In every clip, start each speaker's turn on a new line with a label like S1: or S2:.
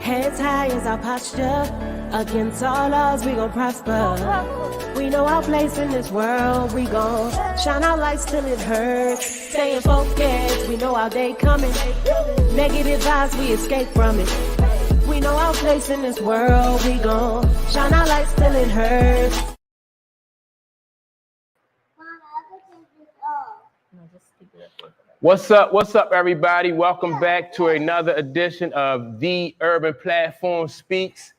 S1: Heads high is our posture. Against all odds, we gon' prosper. We know our place in this world. We gon' shine our lights till it hurts. Staying focused, we know our day coming. Negative vibes, we escape from it. We know our place in this world. We gon' shine our lights till it hurts.
S2: What's up, everybody? Welcome back to another edition of The Urban Platform Speaks.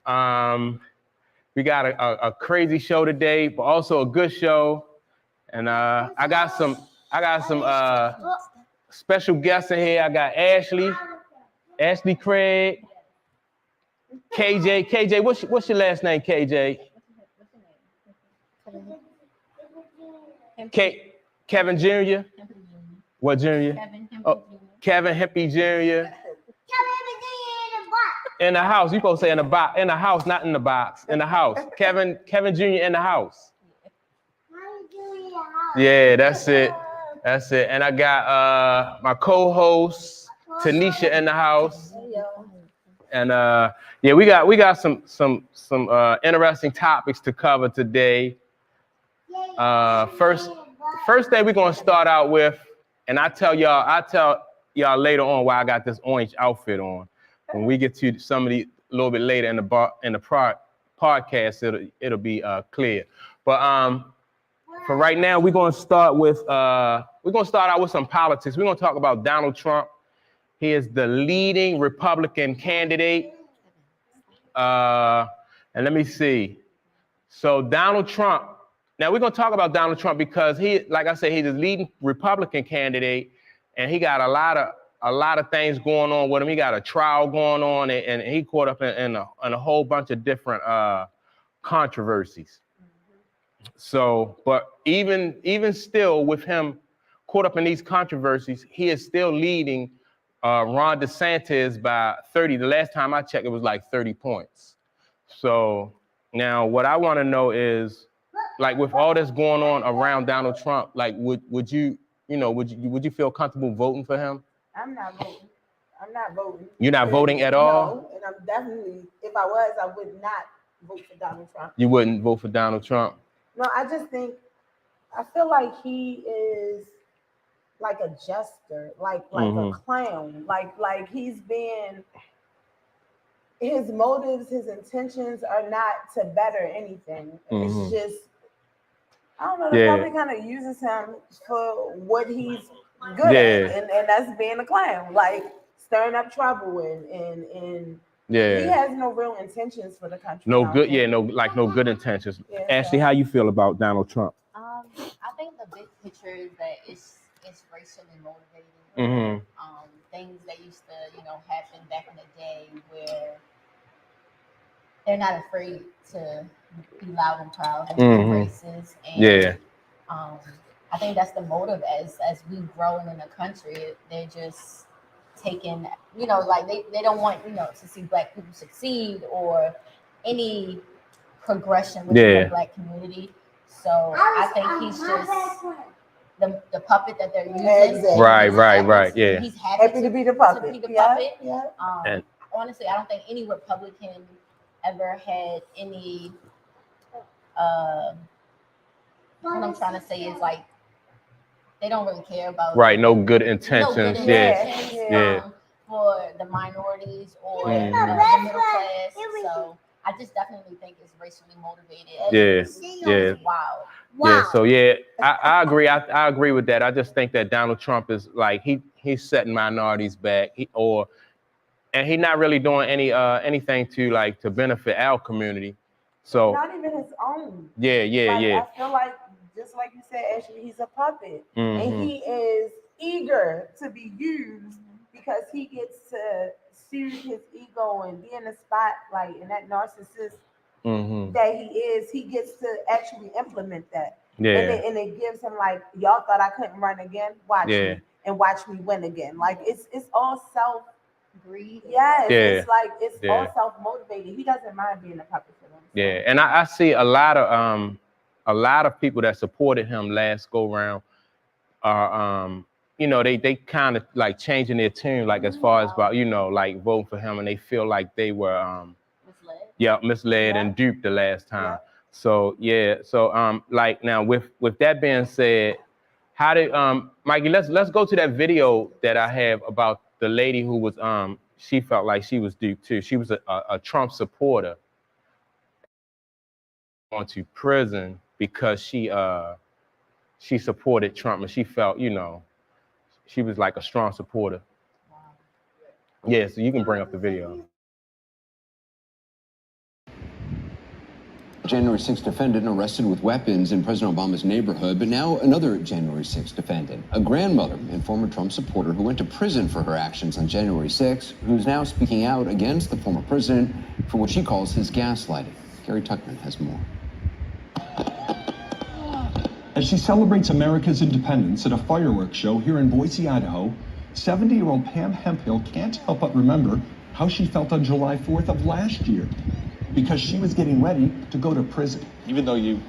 S2: We got a crazy show today, but also a good show. And I got some special guests in here. I got Ashley Craig, KJ. KJ, what's your last name, KJ? Kevin Jr. What Jr.? Kevin Hempy Jr. In the house. You supposed to say in the box. In the house, not in the box. In the house. Kevin Jr. in the house. Yeah, that's it. And I got my co-host Tanisha in the house. And yeah, we got some interesting topics to cover today. First thing we're gonna start out with, and I'll tell y'all later on why I got this orange outfit on. When we get to some of the a little bit later in the podcast, it'll be clear. But for right now, we're gonna start out with some politics. We're gonna talk about Donald Trump. He is the leading Republican candidate. And let me see. So Donald Trump. Now we're gonna talk about Donald Trump because like I said, he's the leading Republican candidate, and he got a lot of things going on with him. He got a trial going on, and he caught up in a whole bunch of different controversies. So, but even still, with him caught up in these controversies, he is still leading Ron Desantis by 30. The last time I checked, it was like 30 points. So now what I want to know is, like, with all this going on around Donald Trump, like, would you feel comfortable voting for him?
S3: I'm not voting.
S2: You're not voting at all?
S3: No, and I'm definitely, if I was, I would not vote for Donald Trump.
S2: You wouldn't vote for Donald Trump?
S3: No, I feel like he is like a jester, like a clown, like his motives, his intentions are not to better anything. It's just, I don't know, the public kind of uses him for what he's good at, and that's being a clown, like stirring up trouble, and he has no real intentions for the country.
S2: No good intentions. Yeah, Ashley, how you feel about Donald Trump?
S4: I think the big picture is that it's racially motivated. Things that used to, happen back in the day where they're not afraid to be loud and proud and be racist. And I think that's the motive as we growing in the country. They're just taking, like they don't want, to see Black people succeed or any progression within the Black community. So I think he's just the puppet that they're using.
S3: Exactly.
S2: Right. Yeah.
S3: He's happy to be the puppet.
S4: And honestly, I don't think any Republican ever had any. What I'm trying to say is, like, they don't really care about
S2: no good intentions.
S4: For the minorities or the middle class. So I just definitely think it's racially motivated. Wow.
S2: Yeah. So I agree. I agree with that. I just think that Donald Trump is like he's setting minorities back, and he's not really doing anything to benefit our community. So
S3: not even his own.
S2: Yeah.
S3: I feel like, just like you said, Ashley, he's a puppet, and he is eager to be used because he gets to soothe his ego and be in the spotlight, and that narcissist that he is, he gets to actually implement that. And it gives him, like, y'all thought I couldn't run again? Watch me, and watch me win again. Like, it's all self greed. It's like it's all self-motivated. He doesn't mind being a puppet for them.
S2: Yeah, and I see a lot of people that supported him last go round are you know, they kind of like changing their tune, like as far as about, you know, like voting for him, and they feel like they were misled and duped the last time. So yeah, so like now with that being said, how did Mikey, let's go to that video that I have about the lady who was she felt like she was duped too. She was a Trump supporter going to prison because she supported Trump, and she felt, you know, she was like a strong supporter. Yeah, so you can bring up the video.
S5: January 6th defendant arrested with weapons in President Obama's neighborhood, but now another January 6th defendant, a grandmother and former Trump supporter who went to prison for her actions on January 6th, who's now speaking out against the former president for what she calls his gaslighting. Gary Tuckman has more.
S6: As she celebrates America's independence at a fireworks show here in Boise, Idaho, 70-year-old Pam Hemphill can't help but remember how she felt on July 4th of last year, because she was getting ready to go to prison.
S7: Even though you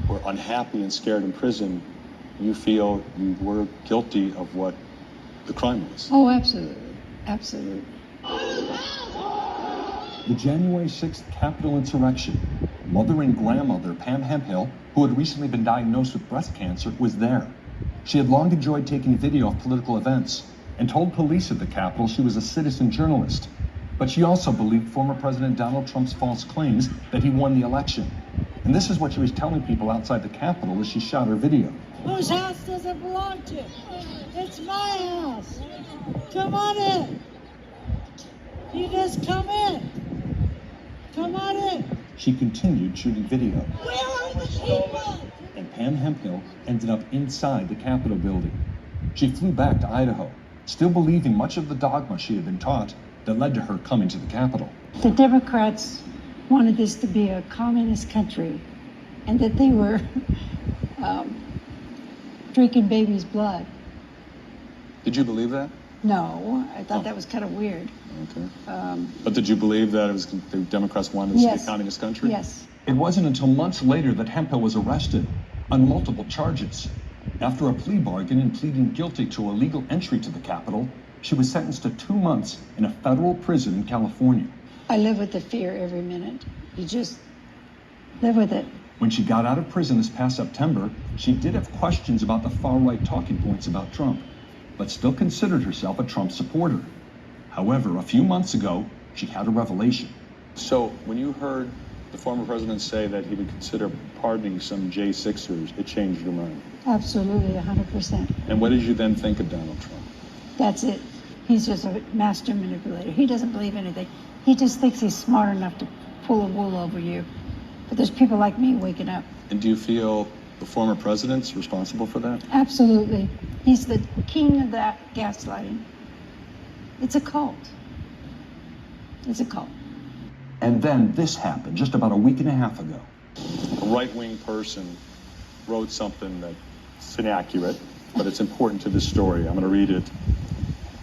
S7: were unhappy and scared in prison, you feel you were guilty of what the crime was.
S8: Oh, absolutely. Absolutely.
S6: The January 6th Capitol insurrection. Mother and grandmother Pam Hemphill, who had recently been diagnosed with breast cancer, was there. She had long enjoyed taking video of political events and told police at the Capitol she was a citizen journalist. But she also believed former President Donald Trump's false claims that he won the election. And this is what she was telling people outside the Capitol as she shot her video.
S8: Whose house does it belong to? It's my house. Come on in. You just come in. Come on in.
S6: She continued shooting video.
S8: Where are the people?
S6: And Pam Hemphill ended up inside the Capitol building. She flew back to Idaho, still believing much of the dogma she had been taught that led to her coming to the Capitol.
S8: The Democrats wanted this to be a communist country, and that they were drinking baby's blood.
S7: Did you believe that?
S8: No, I thought that was kind of weird.
S7: Okay. But did you believe that it was the Democrats wanted this to be a communist country?
S8: Yes.
S6: It wasn't until months later that Hemphill was arrested on multiple charges. After a plea bargain and pleading guilty to illegal entry to the Capitol, she was sentenced to 2 months in a federal prison in California.
S8: I live with the fear every minute. You just live with it.
S6: When she got out of prison this past September, she did have questions about the far-right talking points about Trump, but still considered herself a Trump supporter. However, a few months ago, she had a revelation.
S7: So when you heard the former president say that he would consider pardoning some J6ers, it changed your mind?
S8: Absolutely, 100%.
S7: And what did you then think of Donald Trump?
S8: That's it. He's just a master manipulator. He doesn't believe anything. He just thinks he's smart enough to pull a wool over you. But there's people like me waking up.
S7: And do you feel the former president's responsible for that?
S8: Absolutely. He's the king of that gaslighting. It's a cult. It's a cult.
S6: And then this happened just about a week and a half ago.
S7: A right-wing person wrote something that's inaccurate, but it's important to this story. I'm going to read it.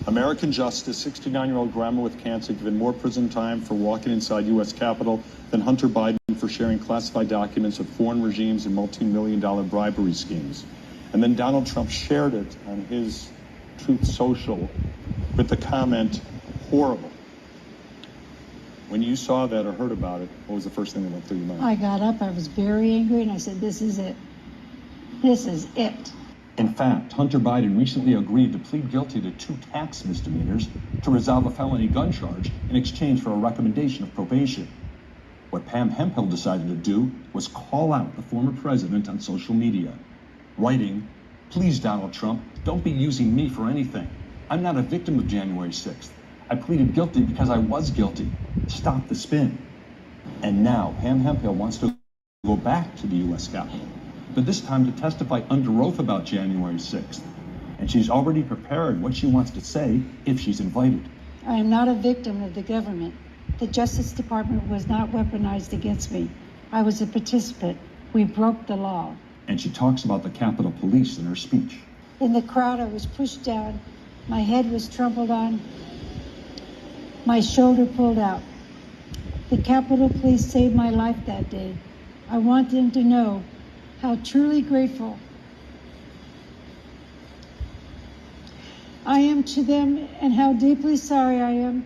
S7: American justice, 69-year-old grandma with cancer given more prison time for walking inside U.S. Capitol than Hunter Biden for sharing classified documents with foreign regimes and multi-million-dollar bribery schemes. And then Donald Trump shared it on his Truth Social with the comment, horrible. When you saw that or heard about it, what was the first thing that went through your mind?
S8: I got up, I was very angry, and I said, this is it. This is it.
S6: In fact, Hunter Biden recently agreed to plead guilty to 2 tax misdemeanors to resolve a felony gun charge in exchange for a recommendation of probation. What Pam Hemphill decided to do was call out the former president on social media, writing, "Please, Donald Trump, don't be using me for anything. I'm not a victim of January 6th. I pleaded guilty because I was guilty. Stop the spin." And now Pam Hemphill wants to go back to the U.S. Capitol, but this time to testify under oath about January 6th. And she's already prepared what she wants to say if she's invited.
S8: I am not a victim of the government. The Justice Department was not weaponized against me. I was a participant. We broke the law.
S6: And she talks about the Capitol Police in her speech.
S8: In the crowd, I was pushed down. My head was trampled on. My shoulder pulled out. The Capitol Police saved my life that day. I want them to know how truly grateful I am to them and how deeply sorry I am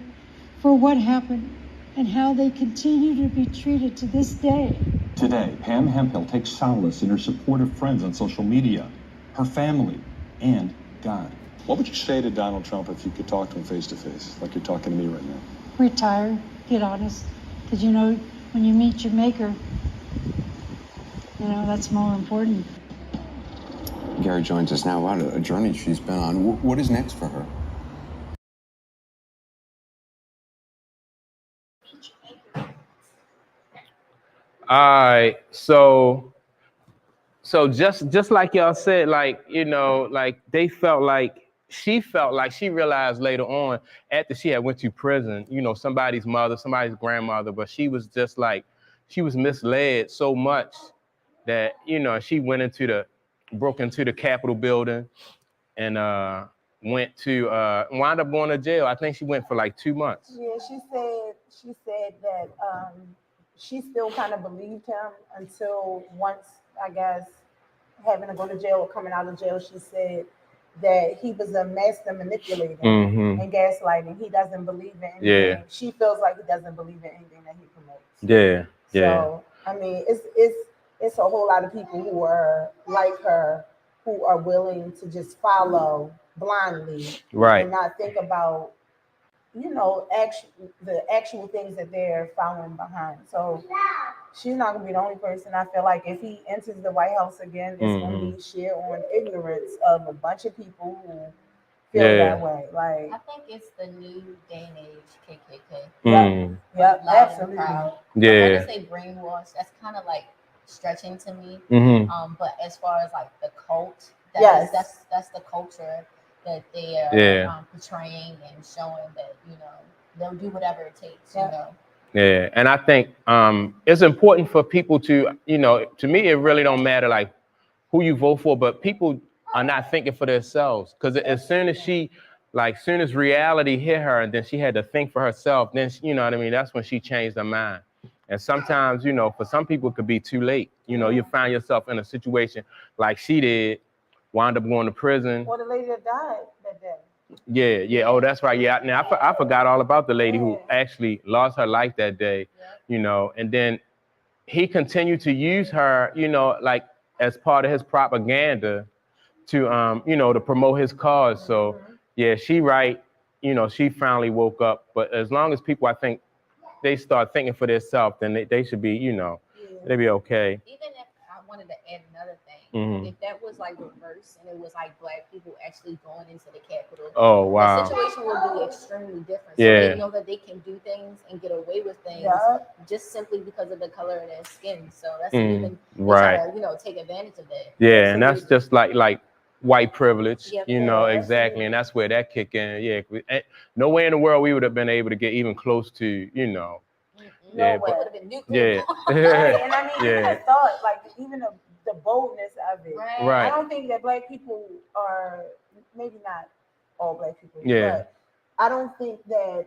S8: for what happened and how they continue to be treated to this day.
S6: Today, Pam Hemphill takes solace in her supportive friends on social media, her family, and God.
S7: What would you say to Donald Trump if you could talk to him face to face, like you're talking to me right now?
S8: Retire, get honest, because you know, when you meet your maker, you know, that's more important.
S5: Gary joins us now. What a journey she's been on. What is next for her?
S2: All right, so just like y'all said, like, you know, like she felt like she realized later on after she had went to prison, you know, somebody's mother, somebody's grandmother, but she was just like, she was misled so much that, you know, she broke into the Capitol building and wound up going to jail. I think she went for like 2 months.
S3: Yeah, she said that she still kind of believed him until once, I guess, having to go to jail or coming out of jail, she said that he was a master manipulator and gaslighting. He doesn't believe in anything.
S2: Yeah.
S3: She feels like he doesn't believe in anything that he promotes.
S2: Yeah.
S3: So I mean, it's a whole lot of people who are like her, who are willing to just follow blindly,
S2: Right.
S3: and not think about, you know, the actual things that they're following behind. So she's not gonna be the only person. I feel like if he enters the White House again, it's gonna be sheer on ignorance of a bunch of people who feel that way. Like,
S4: I think it's the new day and age KKK.
S3: Yeah,
S4: Loud
S3: absolutely.
S4: and proud.
S2: Yeah.
S4: But when you say brainwash, that's kind of like stretching to me. But as far as like the cult, that's the culture that they are portraying and showing that, you know, they'll do whatever it takes, you know.
S2: Yeah, and I think it's important for people to, you know, to me, it really don't matter like who you vote for, but people are not thinking for themselves. Because as soon as reality hit her, and then she had to think for herself, then, you know what I mean, that's when she changed her mind. And sometimes, you know, for some people, it could be too late. You know, you find yourself in a situation like she did, wound up going to prison.
S3: Or the lady that died that day.
S2: Yeah. Oh, that's right. Yeah. Now I forgot all about the lady who actually lost her life that day. You know, and then he continued to use her, you know, like as part of his propaganda to, you know, to promote his cause. So yeah, she right. You know, she finally woke up. But as long as people, I think, they start thinking for themselves, then they should be, you know, they be okay.
S4: Even if I wanted to add another thing, if that was like reverse and it was like black people actually going into the Capitol, the situation would be extremely different. So they know that they can do things and get away with things just simply because of the color of their skin. So that's even try to, you know, take advantage of that.
S2: Yeah, and that's just like white privilege, you know, exactly, and that's where that kick in. Yeah, nowhere in the world we would have been able to get even close to, you know.
S3: No way.
S4: It would have been nuclear.
S3: Right. And I mean, even the thought, like even the boldness of it.
S2: Right.
S3: I don't think that black people are, maybe not all black people, but I don't think that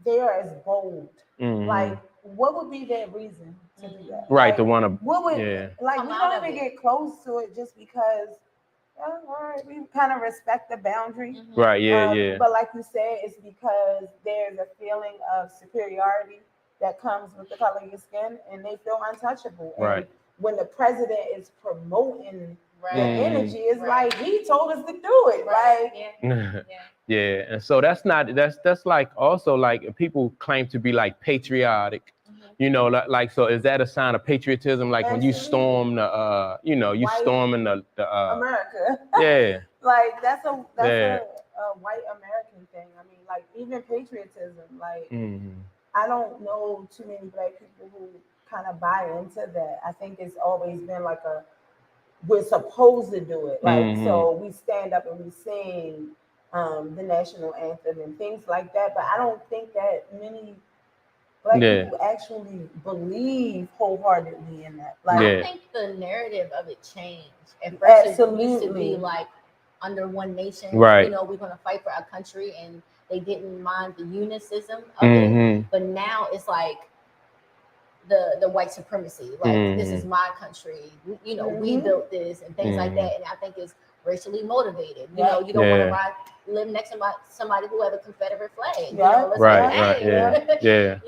S3: they are as bold. Like, what would be their reason to do that?
S2: Right,
S3: like,
S2: to want to.
S3: What would like we don't even get close to it just because. All right, we kind of respect the boundary.
S2: Right, yeah.
S3: But like you said, it's because there's a feeling of superiority that comes with the color of your skin, and they feel untouchable.
S2: Right.
S3: And when the president is promoting the energy, it's like he told us to do it. Like,
S2: yeah, and so that's like also like people claim to be like patriotic. You know, like, so is that a sign of patriotism? Like when you storm the, you know, you storming the
S3: America.
S2: Yeah.
S3: Like that's a white American thing. I mean, like even patriotism. Like I don't know too many black people who kind of buy into that. I think it's always been like we're supposed to do it. Like so we stand up and we sing the national anthem and things like that. But I don't think that many black people actually believe wholeheartedly in that. Like,
S4: I think the narrative of it changed. At first, it used to be like under one nation, you know, we're going to fight for our country, and they didn't mind the unicism of it. But now it's like the white supremacy, like this is my country, you know, we built this and things like that. And I think it's racially motivated. You know, you don't want to live next to somebody who has a Confederate flag. You know, let's
S2: right, yeah.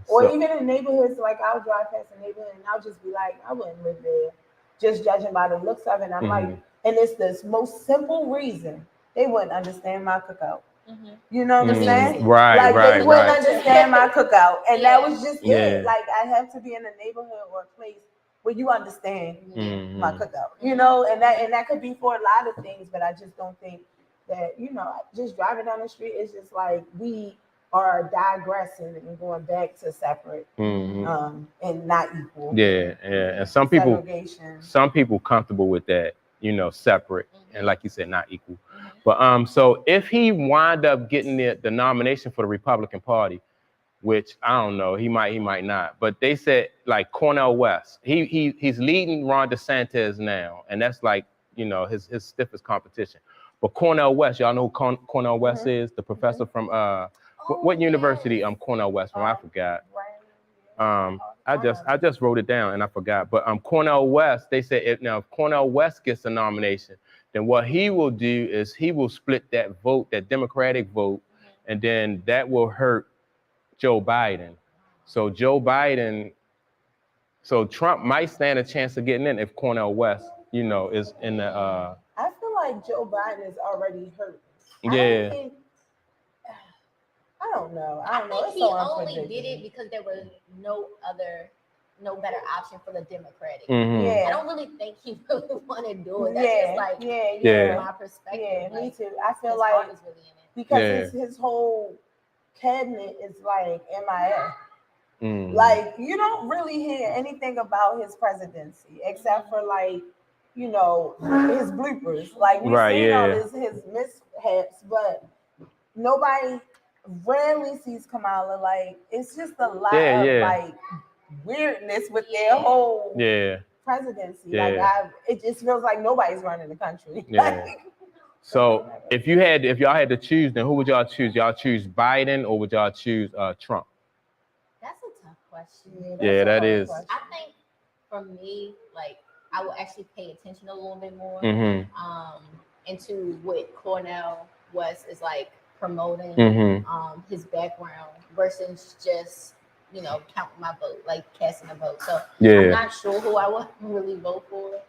S3: Or even in neighborhoods, like I'll drive past a neighborhood and I'll just be like, I wouldn't live there, just judging by the looks of it. And I'm like, and it's this most simple reason they wouldn't understand my cookout. You know what I'm saying?
S2: Right,
S3: like they wouldn't understand my cookout, and that was just it. Like I have to be in a neighborhood or a place where you understand my cookout. You know, and that could be for a lot of things, but I just don't think that, you know, just driving down the street is just like we are digressing and going back to separate and not equal.
S2: And some people comfortable with that, you know, separate and like you said, not equal. But so if he wind up getting the nomination for the Republican Party, which I don't know, he might not. But they said like Cornel West, he's leading Ron DeSantis now, and that's like, you know, his stiffest competition. But Cornel West, y'all know who Cornel West is? The professor from what university? Cornel West from? I forgot. I just wrote it down and I forgot. But Cornel West, they said if Cornel West gets a nomination, then what he will do is he will split that vote, that Democratic vote, and then that will hurt Joe Biden. So Trump might stand a chance of getting in if Cornel West, you know, is in the.
S3: I feel like Joe Biden is already hurt. I don't know.
S4: I think he only did it because there was no better option for the Democratic. I don't really think he really want to do it. That's just like my perspective.
S3: Yeah, me too. I feel like because his whole cabinet is like MIA. Like you don't really hear anything about his presidency except for like, you know, his bloopers. Like we see all his mishaps, but nobody rarely sees Kamala. Like it's just a lot of like weirdness with their whole presidency. Like it just feels like nobody's running the country.
S2: So if y'all had to choose, then who would y'all choose? Y'all choose Biden or would y'all choose Trump?
S4: That's a tough question.
S2: That is.
S4: I think for me, like I will actually pay attention a little bit more into what Cornel West is like promoting his background versus just, you know, counting my vote, like casting a vote. So I'm not sure who I would really vote for,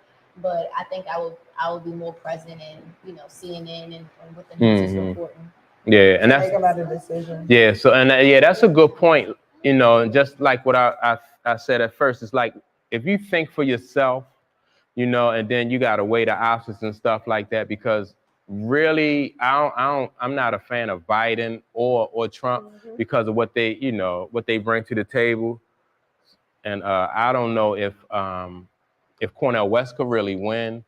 S4: but I think I will be more present in, you know, CNN and what the news is reporting.
S2: And that's
S3: make about a decision.
S2: So and that's a good point. You know, and just like what I said at first, it's like if you think for yourself, you know, and then you gotta weigh the options and stuff like that, because really I'm not a fan of Biden or Trump because of what they, you know, what they bring to the table. And I don't know if Cornel West could really win.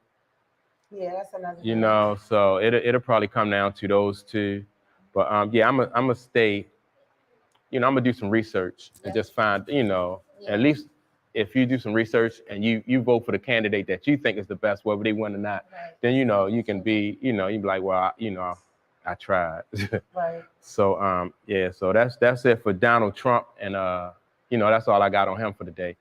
S3: That's another
S2: you know, so it'll probably come down to those two. But I'm gonna stay, you know, I'm gonna do some research and just find, you know, at least if you do some research and you vote for the candidate that you think is the best, whether they win or not, then, you know, you can be, you know, you'd be like, well, I tried. So, so that's it for Donald Trump. And, you know, that's all I got on him for the day.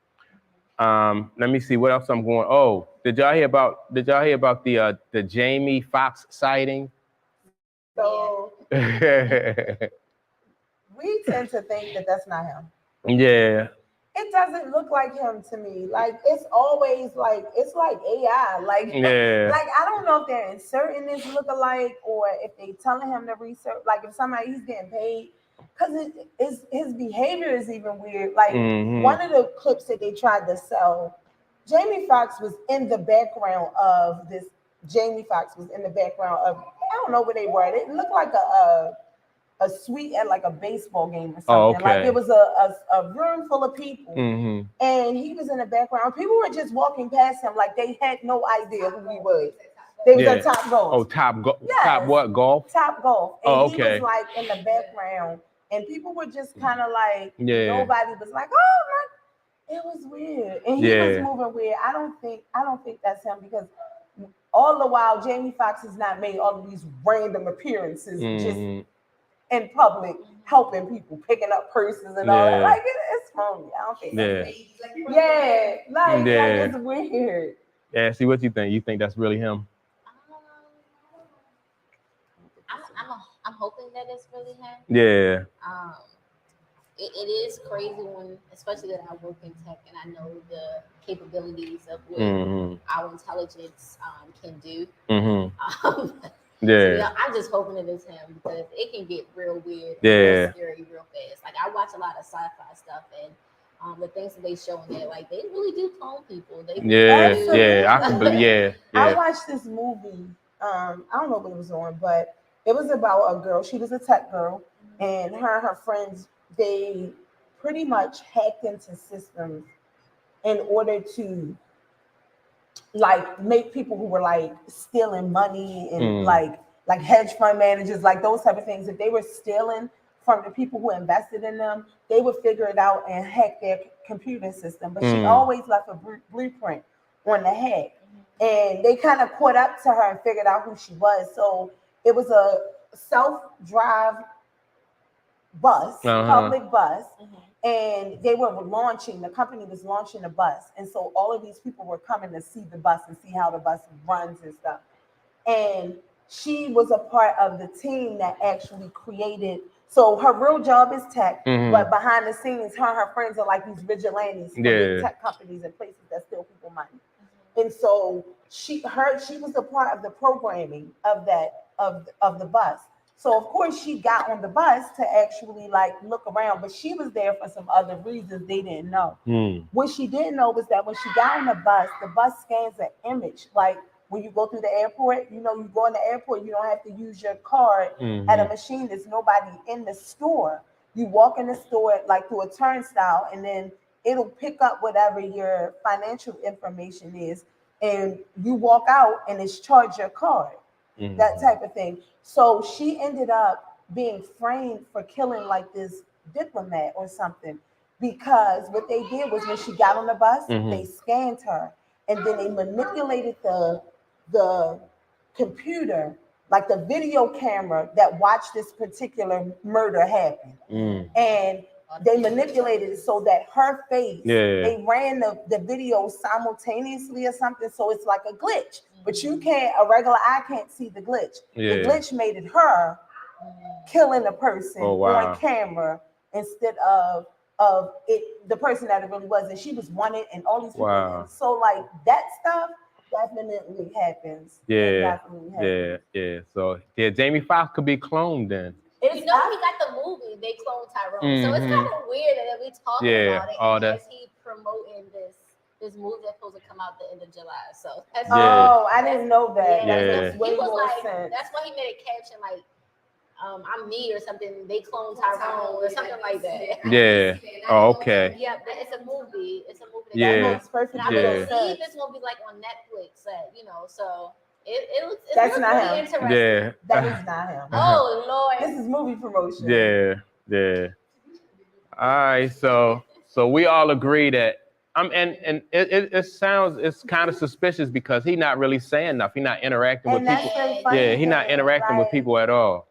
S2: Let me see what else I'm going. Oh, did y'all hear about the Jamie Foxx sighting?
S3: So we tend to think that that's not him. It doesn't look like him to me. Like it's always like it's like AI. Like like I don't know if they're inserting this lookalike or if they telling him to research. Like if somebody's getting paid, because his behavior is even weird. Like one of the clips that they tried to sell, Jamie Foxx was in the background of this. Jamie Foxx was in the background of, I don't know where they were. It looked like a suite at like a baseball game or something. Like it was a room full of people, and he was in the background. People were just walking past him like they had no idea who he was. They was at Top Golf.
S2: Oh, Top what golf?
S3: Top Golf. And he was like in the background, and people were just kind of like, nobody was like, oh my, it was weird, and he was moving weird. I don't think that's him, because all the while Jamie Foxx has not made all of these random appearances just in public, helping people, picking up purses and all that. Like it's phony. I don't think that's like it's weird.
S2: See what you think. You think that's really him?
S4: I'm hoping that it's really him.
S2: Yeah.
S4: It is crazy when, especially that I work in tech and I know the capabilities of what our intelligence can do. So I'm just hoping it is him because it can get real weird, real scary, real fast. Like I watch a lot of sci-fi stuff and the things that they show in there, like they really do clone people. They
S3: I watched this movie. I don't know what it was on, but it was about a girl. She was a tech girl, and her friends, they pretty much hacked into systems in order to like make people who were like stealing money and like hedge fund managers, like those type of things. If they were stealing from the people who invested in them, they would figure it out and hack their computer system. But she always left a blueprint on the hack. And they kind of caught up to her and figured out who she was. So it was a self-drive bus, public bus. And they were launching, the company was launching a bus. And so all of these people were coming to see the bus and see how the bus runs and stuff. And she was a part of the team that actually created. So her real job is tech, but behind the scenes, her and her friends are like these vigilantes for big tech companies and places that steal people money. And so she was a part of the programming of that of the bus. So of course she got on the bus to actually like look around, but she was there for some other reasons they didn't know. What she didn't know was that when she got on the bus scans an image. Like when you go through the airport, you know, you go in the airport, you don't have to use your card at a machine. There's nobody in the store. You walk in the store like through a turnstile, and then it'll pick up whatever your financial information is, and you walk out and it's charge your card. That type of thing. So she ended up being framed for killing like this diplomat or something, because what they did was when she got on the bus, they scanned her and then they manipulated the computer, like the video camera that watched this particular murder happen. And they manipulated it so that her face, they ran the video simultaneously or something. So it's like a glitch, but a regular eye can't see the glitch. The glitch made it her killing the person on camera instead of the person that it really was. And she was wanted and all these people. So like that stuff definitely happens.
S2: So Jamie Foxx could be cloned then.
S4: You know, he got the movie, they cloned Tyrone. So it's kind of weird that we talking about it as he promoting this movie that's supposed to come out the end of July. So that's
S3: I didn't know that.
S4: That's way more sense. That's why he made a caption like I'm me or something. They cloned Tyrone or something like that.
S2: Okay.
S4: Yeah, it's a movie. It's a movie.
S3: That makes perfect sense.
S4: I believe it's gonna be like on Netflix, you know, so it looks
S3: that's not
S4: really
S3: him.
S4: Interesting.
S3: That is not him.
S4: Oh Lord.
S3: This is movie promotion.
S2: All right, so we all agree that and it's kind of suspicious because he's not really saying enough. He's not interacting with people. He's not interacting with people at all.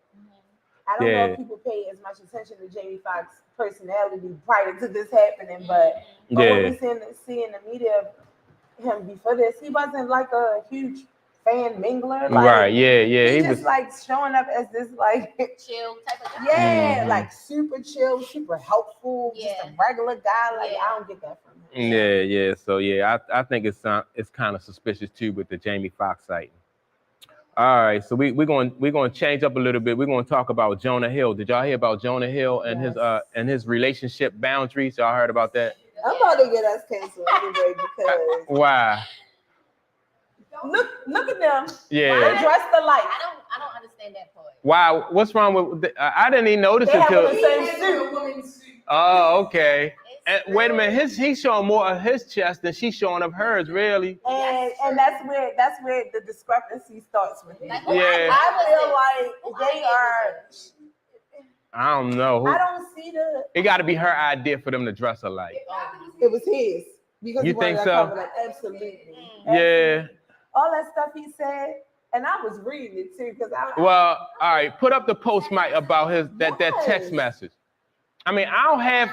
S3: I don't know if people pay as much attention to Jamie Foxx's personality prior to this happening, but what we see in the media of him before this, he wasn't like a huge fan mingler. Like, he was just like showing up as this like
S4: chill type of guy.
S3: Like super chill, super helpful, just a regular guy. Like I don't get that from him.
S2: So I think it's kind of suspicious too with the Jamie Foxx sighting. All right, so we're going to change up a little bit. We're going to talk about Jonah Hill. Did y'all hear about Jonah Hill and his relationship boundaries? Y'all heard about that?
S3: I'm about to get us canceled anyway because
S2: why?
S3: Look at them.
S4: Address the light. I don't understand that part.
S2: Why? What's wrong with? I didn't even notice it until.
S3: They have the same suit.
S2: Oh, okay. And wait a minute, he's showing more of his chest than she's showing of hers, really.
S3: And that's where the discrepancy starts with me.
S4: Like, I
S3: feel like they are.
S2: I don't know.
S3: I don't see
S2: It got to be her idea for them to dress alike.
S3: It was his. Because
S2: you think so?
S3: Like, absolutely.
S2: Yeah.
S3: All that stuff he said, and I was reading it too because
S2: Well, all right, put up the post, Mike, about that text message. I mean, I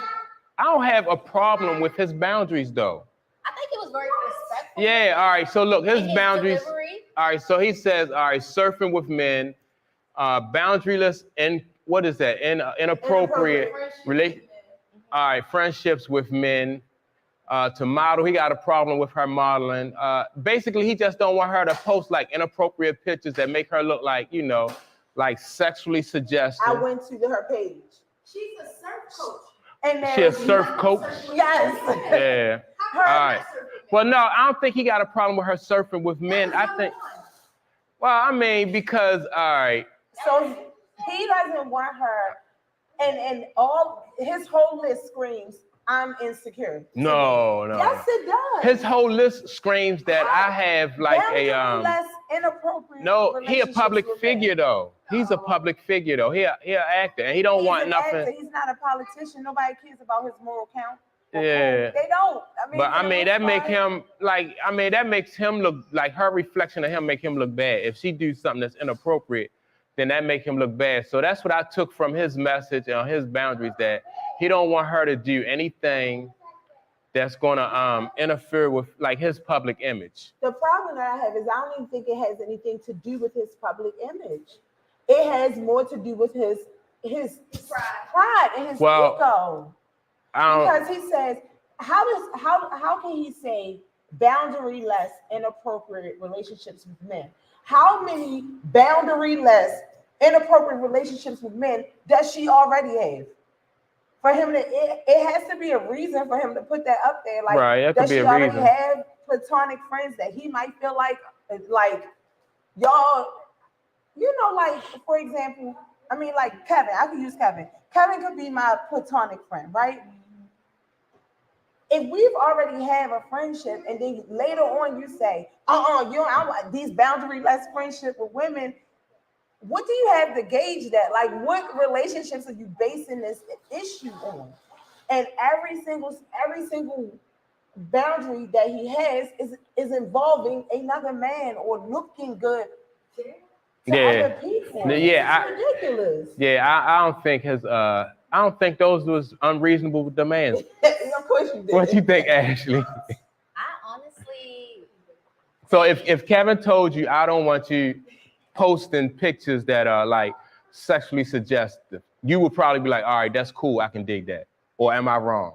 S2: don't have a problem with his boundaries though.
S4: I think it was very respectful.
S2: Yeah, all right. So look, his boundaries.
S4: Delivery.
S2: All right, so he says, all right, surfing with men, boundaryless and what is that? Inappropriate relation. All right, friendships with men. To model, he got a problem with her modeling. Basically, he just don't want her to post like inappropriate pictures that make her look like, you know, like sexually suggestive.
S3: I went to her page.
S9: She's a surf coach.
S3: And
S2: She a surf coach?
S3: Yes.
S2: Yeah. All right. Well, no, I don't think he got a problem with her surfing with men. I think, well, I mean, because, all right.
S3: So he doesn't want her, and all his whole list screams, I'm insecure.
S2: No.
S3: Yes, it does.
S2: His whole list screams that I have like
S3: less inappropriate.
S2: No, he a public figure though. He's a public figure though. He an actor, and he don't want nothing.
S3: Actor. He's not a politician. Nobody cares about his moral count.
S2: Yeah.
S3: They don't.
S2: But I mean, that make him like. I mean, that makes him look like her reflection of him make him look bad. If she do something that's inappropriate, then that make him look bad. So that's what I took from his message and his boundaries, that he don't want her to do anything that's gonna interfere with like his public image.
S3: The problem that I have is I don't even think it has anything to do with his public image. It has more to do with his pride and his ego. Because he says, how can he say boundary-less, inappropriate relationships with men? How many boundary-less, inappropriate relationships with men does she already have? For him to, it has to be a reason for him to put that up there. Like,
S2: right,
S3: does she already have platonic friends that he might feel like y'all, you know, like, for example, I mean, like Kevin, I could use Kevin. Kevin could be my platonic friend, right? If we've already have a friendship and then later on you say, you don't, I want these boundary-less friendship with women, what do you have to gauge that? Like, what relationships are you basing this issue on? And every single boundary that he has is involving another man or looking good to other people.
S2: Yeah,
S3: it's ridiculous.
S2: Yeah, I don't think I don't think those was unreasonable demands.
S3: Of course you did.
S2: What you think, Ashley?
S4: I honestly.
S2: So if Kevin told you, I don't want you posting pictures that are like sexually suggestive, you would probably be like, all right, that's cool, I can dig that. Or am I wrong?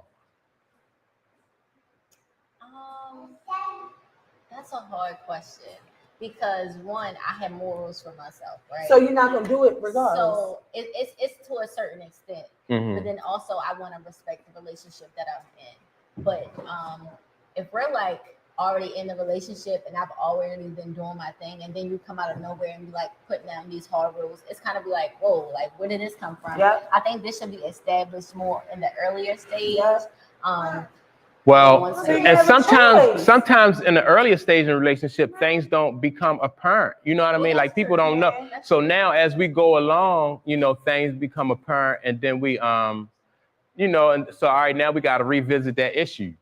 S4: That's a hard question. Because one, I have morals for myself, right?
S3: So you're not gonna do it regardless.
S4: So it's to a certain extent,
S2: Mm-hmm.
S4: but then also I want to respect the relationship that I'm in. But if we're like already in the relationship and I've already been doing my thing, and then you come out of nowhere and be like putting down these hard rules, it's kind of be like, whoa, like where did this come from?
S3: Yep.
S4: I think this should be established more in the earlier stage.
S3: Yep.
S2: Well,
S3: So you
S2: and
S3: have a choice.
S2: sometimes in the earlier stage in a relationship, things don't become apparent. You know what I mean? Like people don't know. So now as we go along, you know, things become apparent, and then we, you know, and so all right, now we got to revisit that issue.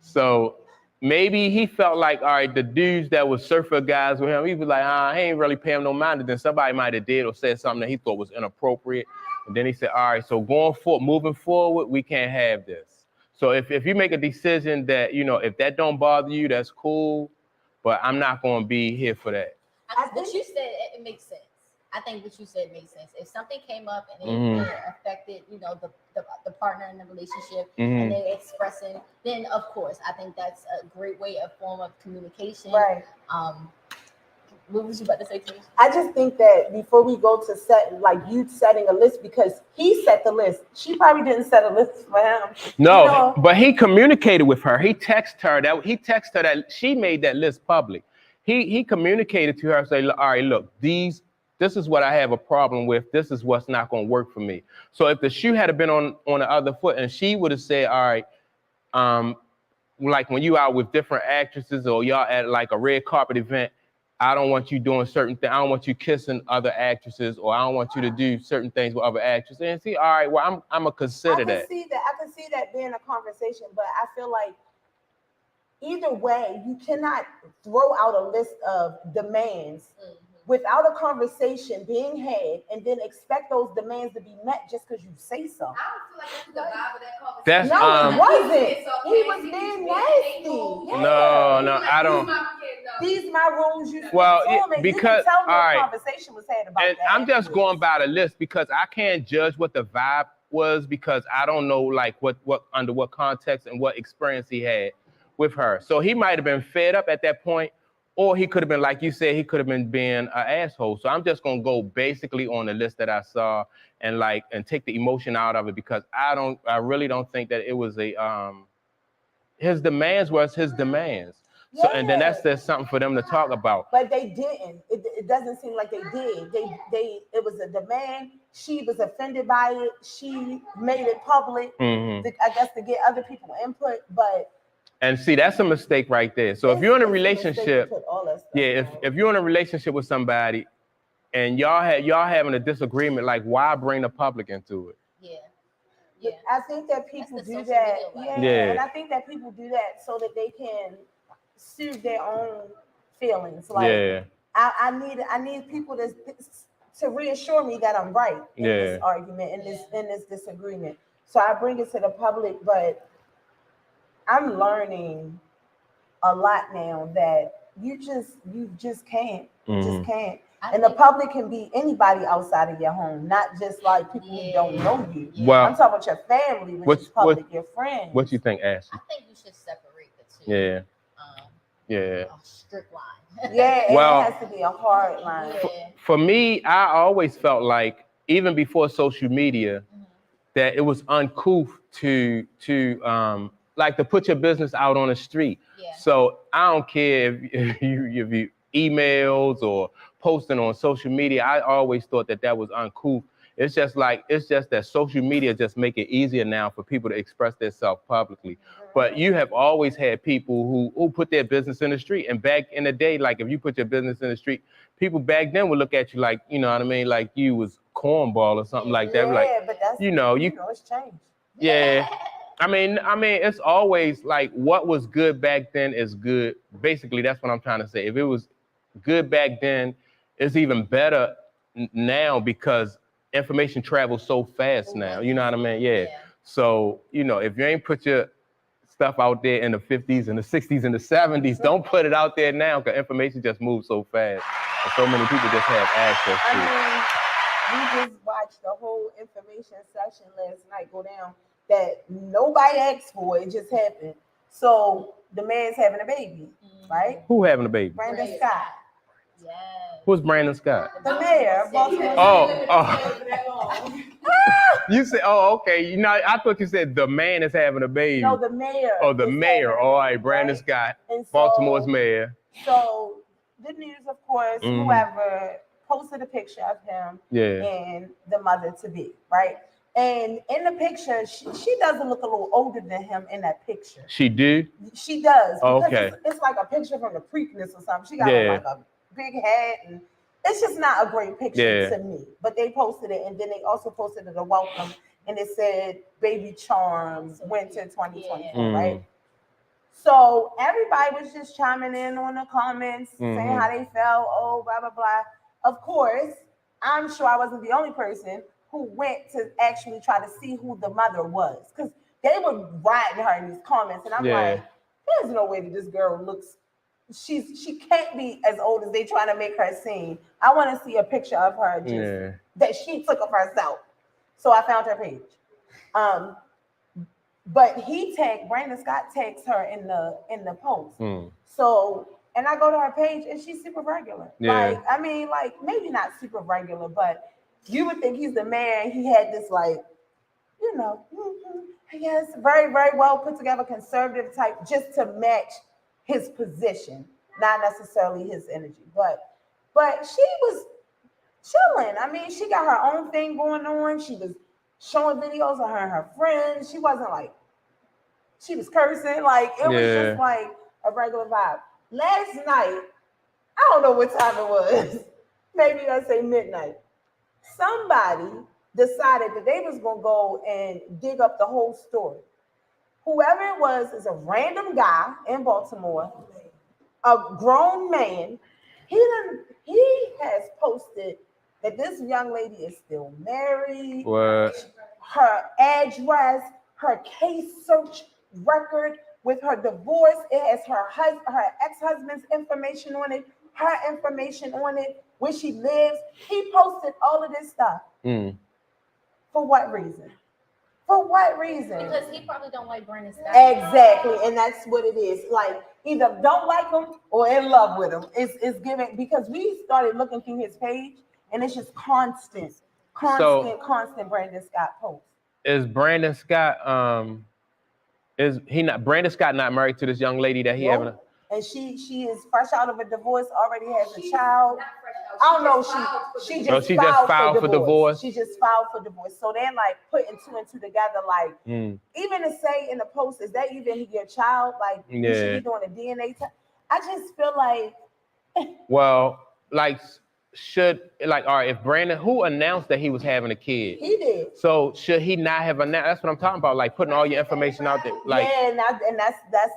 S2: So maybe he felt like, all right, the dudes that was surfer guys with him, he was like, he ain't really paying no mind. And then somebody might have did or said something that he thought was inappropriate. And then he said, all right, so moving forward, we can't have this. So if you make a decision that, you know, if that don't bother you, that's cool, but I'm not going to be here for that.
S4: What you said, it makes sense. I think what you said makes sense. If something came up and it affected, you know, the partner in the relationship and they expressing, then of course, I think that's a great way, a form of communication.
S3: Right.
S4: What was you about to say, Tish?
S3: I just think that before we go to you setting a list, because he set the list. She probably didn't set a list for him.
S2: No,
S3: you know?
S2: But he communicated with her. He texted her that she made that list public. He communicated to her, say, all right, look, this is what I have a problem with. This is what's not going to work for me. So if the shoe had been on the other foot, and she would have said, all right, like when you out with different actresses or y'all at like a red carpet event, I don't want you doing certain things. I don't want you kissing other actresses, or I don't want you to do certain things with other actresses. And see, all right, well, I'm gonna consider that.
S3: I can see that being a conversation, but I feel like either way, you cannot throw out a list of demands without a conversation being had, and then expect those demands to be met just because you say so.
S9: I don't feel like that's the vibe of that conversation.
S3: No, it wasn't. He was being nasty.
S2: No, I don't.
S3: these my rules. You
S2: Well,
S3: because
S2: because
S3: you can tell me
S2: all
S3: a
S2: right,
S3: conversation was had about
S2: and
S3: that.
S2: I'm just going by the list because I can't judge what the vibe was because I don't know like what under what context and what experience he had with her. So he might have been fed up at that point, or he could have been, like you said, he could have been being an asshole. So I'm just gonna go basically on the list that I saw and take the emotion out of it because I really don't think that it was his demands was his demands. So and then that's something for them to talk about.
S3: But they didn't. It doesn't seem like they did. It was a demand. She was offended by it. She made it public. I guess to get other people input, but.
S2: And see, that's a mistake right there. So if you're in a relationship, if you're in a relationship with somebody, and y'all having a disagreement, like why bring the public into it?
S3: Yeah. I think that people do that. Yeah. And I think that people do that so that they can soothe their own feelings. Like I need people to reassure me that I'm right in this argument, in this disagreement. So I bring it to the public, but I'm learning a lot now that you just can't. You just can't. And the public can be anybody outside of your home, not just like people who don't know you.
S2: Well,
S3: I'm talking about your family, which is public, your friends.
S2: What you think, Ashley?
S4: I think you should separate the two. A strict line.
S3: It has to be a hard line.
S2: For me, I always felt like, even before social media, that it was uncouth to put your business out on the street. So I don't care if you emails or posting on social media. I always thought that was uncouth. It's just that social media just make it easier now for people to express themselves publicly. But you have always had people who put their business in the street. And back in the day, like if you put your business in the street, people back then would look at you like, you know what I mean, like you was cornball or something like that.
S3: But that's it's changed.
S2: Yeah. I mean, it's always like what was good back then is good. Basically, that's what I'm trying to say. If it was good back then, it's even better now because information travels so fast now. You know what I mean? Yeah. So, if you ain't put your stuff out there in the 50s and the 60s and the 70s, don't put it out there now because information just moves so fast. And so many people just have access to it.
S3: We just watched the whole information session last night go down that nobody asked for. It just happened. So the man's having a baby, right?
S2: Who having a baby?
S3: Brandon Scott.
S4: Yes.
S2: Who's Brandon Scott?
S3: The mayor of Baltimore.
S2: Oh. You said, okay. I thought you said the man is having a baby.
S3: No, the mayor.
S2: Oh, the mayor. All right, Brandon Scott, Baltimore's mayor.
S3: So the news, of course, whoever posted a picture of him and the mother-to-be, right? And in the picture, she doesn't look a little older than him in that picture.
S2: She do?
S3: She does.
S2: Okay.
S3: It's like a picture from the Preakness or something. She got like a big hat, and it's just not a great picture to me. But they posted it, and then they also posted it a welcome, and it said "Baby Charms, Winter 2024," right? So everybody was just chiming in on the comments, saying how they felt. Oh, blah blah blah. Of course, I'm sure I wasn't the only person who went to actually try to see who the mother was, because they were riding her in these comments, and I'm like, there's no way that this girl looks. She can't be as old as they trying to make her seem. I want to see a picture of her that she took of herself. So I found her page. But Brandon Scott tags her in the post. So, and I go to her page and she's super regular. Like, I mean, like maybe not super regular, but you would think he's the man. He had this I guess very, very well put together conservative type just to match his position, not necessarily his energy, but she was chilling. I mean, she got her own thing going on. She was showing videos of her and her friends. She wasn't like, she was cursing. Like, it was just like a regular vibe. Last night, I don't know what time it was. Maybe let's say midnight. Somebody decided that they was going to go and dig up the whole story. Whoever it was is a random guy in Baltimore, a grown man. He has posted that this young lady is still married.
S2: What?
S3: Her address, her case search record, with her divorce. It has her ex-husband's information on it, her information on it, where she lives. He posted all of this stuff. For what reason? For what reason?
S4: Because he probably don't like Brandon Scott.
S3: Exactly, and that's what it is. Like either don't like him or in love with him. It's given, because we started looking through his page and it's just constant Brandon Scott posts.
S2: Is Brandon Scott Brandon Scott not married to this young lady that he having?
S3: And she is fresh out of a divorce, already has a child. I don't know. She just filed for divorce. She just filed for divorce. So they're like putting two and two together. Like even to say in the post, is that even your child? Like you should be doing a DNA test. I just feel like.
S2: Well, like. All right, if Brandon, who announced that he was having a kid?
S3: He did.
S2: So should he not have announced? That's what I'm talking about, like putting all your information out there. Like,
S3: yeah, and that's the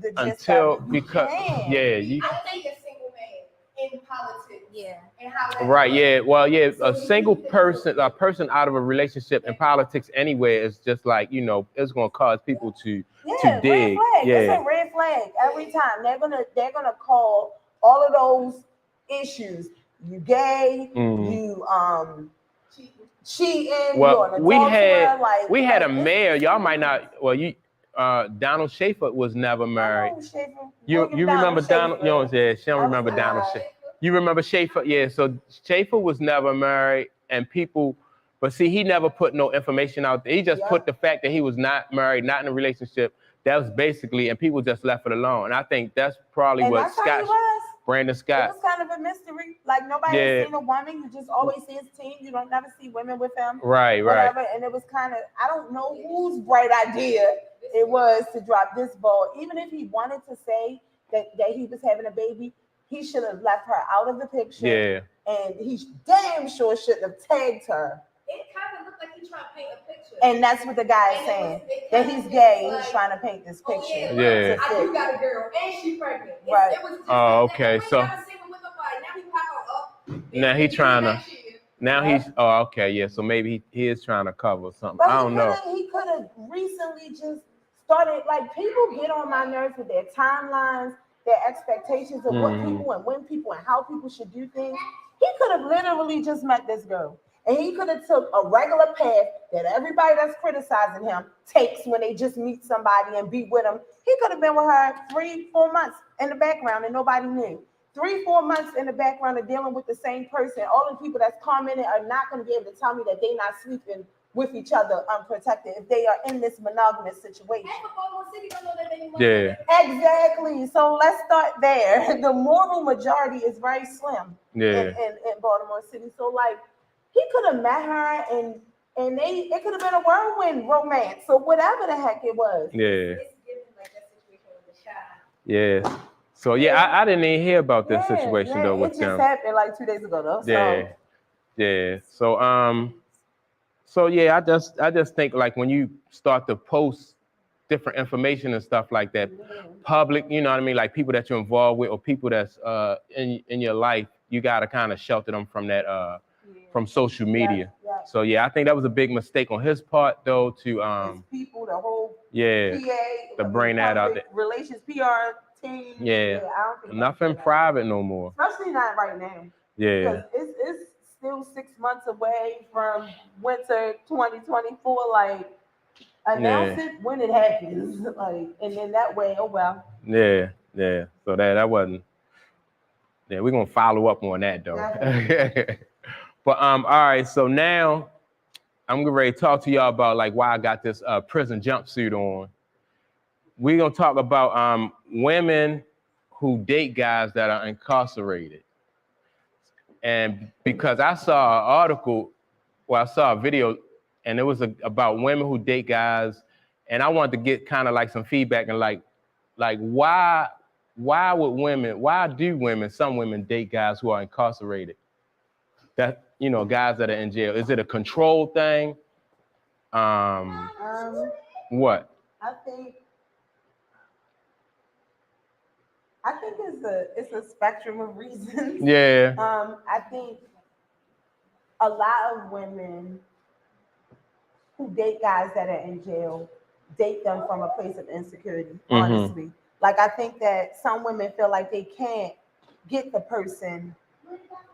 S3: gist
S2: until
S3: of it.
S2: Because
S9: I think a single man in politics.
S4: Yeah.
S9: And how
S2: right, yeah. Well, yeah, a single person, a person out of a relationship in politics anywhere is just like, it's gonna cause people to dig.
S3: Red flag. It's a red flag every time. They're gonna call all of those issues. You gay, you cheating.
S2: Well, we had a mayor. Y'all might not. Well, Donald Schaefer was never married. You remember Donald? You know what I'm saying? She don't remember Donald Schaefer. You remember Schaefer? Yeah. So Schaefer was never married, and people. But see, he never put no information out there. He just put the fact that he was not married, not in a relationship. That was basically, and people just left it alone. And I think that's probably what Scott. Brandon Scott.
S3: It was kind of a mystery. Like nobody has seen a woman. You just always see his team. You don't never see women with him.
S2: Right.
S3: And it was kind of, I don't know whose bright idea it was to drop this ball. Even if he wanted to say that he was having a baby, he should have left her out of the picture.
S2: Yeah.
S3: And he damn sure shouldn't have tagged her.
S9: It kind of looked like he's trying to paint a picture.
S3: And that's what the guy is saying. That he's gay. He's trying to paint this picture.
S2: Yeah.
S9: I do got a girl and she's pregnant.
S3: Right.
S9: It was just
S2: okay. So now he's trying to. Now he's. Oh, okay. Yeah. So maybe he is trying to cover something.
S3: But
S2: I don't know.
S3: He could have recently just started. Like people get on my nerves with their timelines, their expectations of what people and when people and how people should do things. He could have literally just met this girl. And he could have took a regular path that everybody that's criticizing him takes when they just meet somebody and be with them. He could have been with her 3-4 months in the background and nobody knew. 3-4 months in the background of dealing with the same person. All the people that's commenting are not going to be able to tell me that they're not sleeping with each other unprotected if they are in this monogamous situation.
S2: Yeah.
S3: Exactly. So let's start there. The moral majority is very slim in Baltimore City. So like, he could have met her and it could have been a whirlwind romance or whatever the heck it was.
S2: Yeah. Yeah. So I didn't even hear about this situation though with them.
S3: It just happened like 2 days ago though.
S2: Yeah. So I just think like when you start to post different information and stuff like that, public, you know what I mean, like people that you're involved with or people that's in your life, you gotta kind of shelter them from that from social media. So I think that was a big mistake on his part though to
S3: people, the whole
S2: PA, to bring that out there.
S3: Relations PR team.
S2: I don't think nothing private no more.
S3: Especially not right now.
S2: Yeah.
S3: Because it's still 6 months away from winter 2024. Like announce it when it happens. Like and then that way, oh well.
S2: Yeah. So that wasn't. Yeah, we're gonna follow up on that though. But all right, so now I'm ready to talk to y'all about like why I got this prison jumpsuit on. We're gonna talk about women who date guys that are incarcerated. And because I saw an article, I saw a video, and it was about women who date guys, and I wanted to get kind of like some feedback and like why do some women date guys who are incarcerated? That guys that are in jail. Is it a control thing? What?
S3: I think it's a spectrum of reasons.
S2: Yeah.
S3: I think a lot of women who date guys that are in jail date them from a place of insecurity, honestly. Like, I think that some women feel like they can't get the person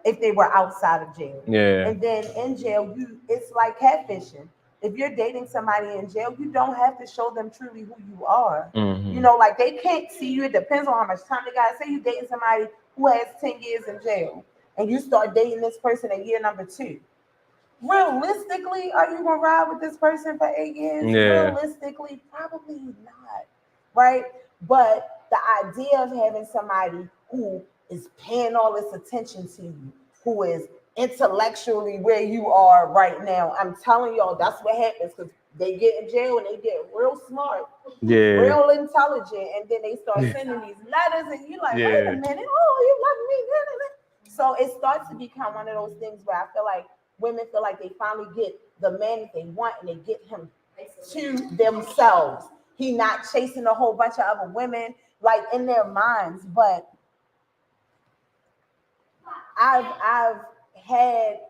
S3: if they were outside of jail.
S2: Yeah.
S3: And then in jail, it's like catfishing. If you're dating somebody in jail, you don't have to show them truly who you are. You know, like they can't see you. It depends on how much time they got. Say you dating somebody who has 10 years in jail and you start dating this person at year number 2. Realistically, are you gonna ride with this person for 8 years?
S2: Yeah.
S3: Realistically, probably not. Right? But the idea of having somebody who is paying all this attention to you, who is intellectually where you are right now, I'm telling y'all, that's what happens because they get in jail and they get real smart, real intelligent, and then they start sending these letters, and you're like, wait a minute, oh, you love me. So it starts to become one of those things where I feel like women feel like they finally get the man that they want and they get him to themselves. He not chasing a whole bunch of other women, like in their minds. But I've had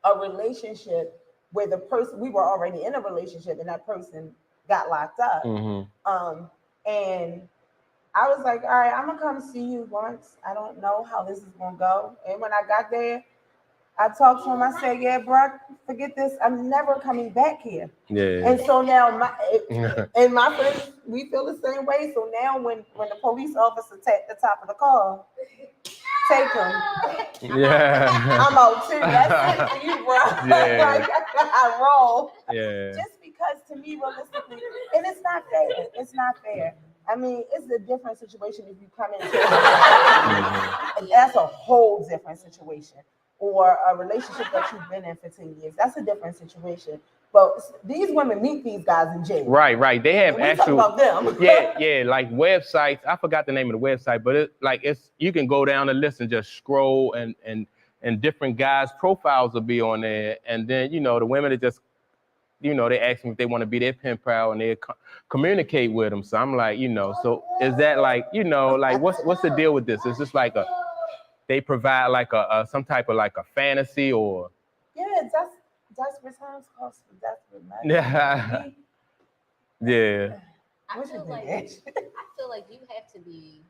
S3: a relationship where the person, we were already in a relationship and that person got locked up. And I was like, all right, I'm gonna come see you once. I don't know how this is gonna go. And when I got there, I talked to him. I said, yeah, bro, forget this. I'm never coming back here. And so now my friends, we feel the same way. So now when the police officer tapped the top of the car, take him. I'm out too. That's it for you, bro. Like, I roll. Just because to me, realistically, and it's not fair. It's not fair. I mean, it's a different situation if you come into it. That's a whole different situation. Or a relationship that you've been in for 10 years. That's a different situation. But these women meet these guys in jail.
S2: Right. They have actual
S3: about them.
S2: like websites. I forgot the name of the website, but it's you can go down the list and just scroll and different guys' profiles will be on there. And then, you know, the women are just, you know, they ask them if they want to be their pen pal and they communicate with them. So I'm like, you know, so is that like, you know, like what's the deal with this? Is this like they provide like a some type of like a fantasy or?
S3: Yeah, desperate times cost for desperate money.
S2: Yeah.
S4: I feel like you have to be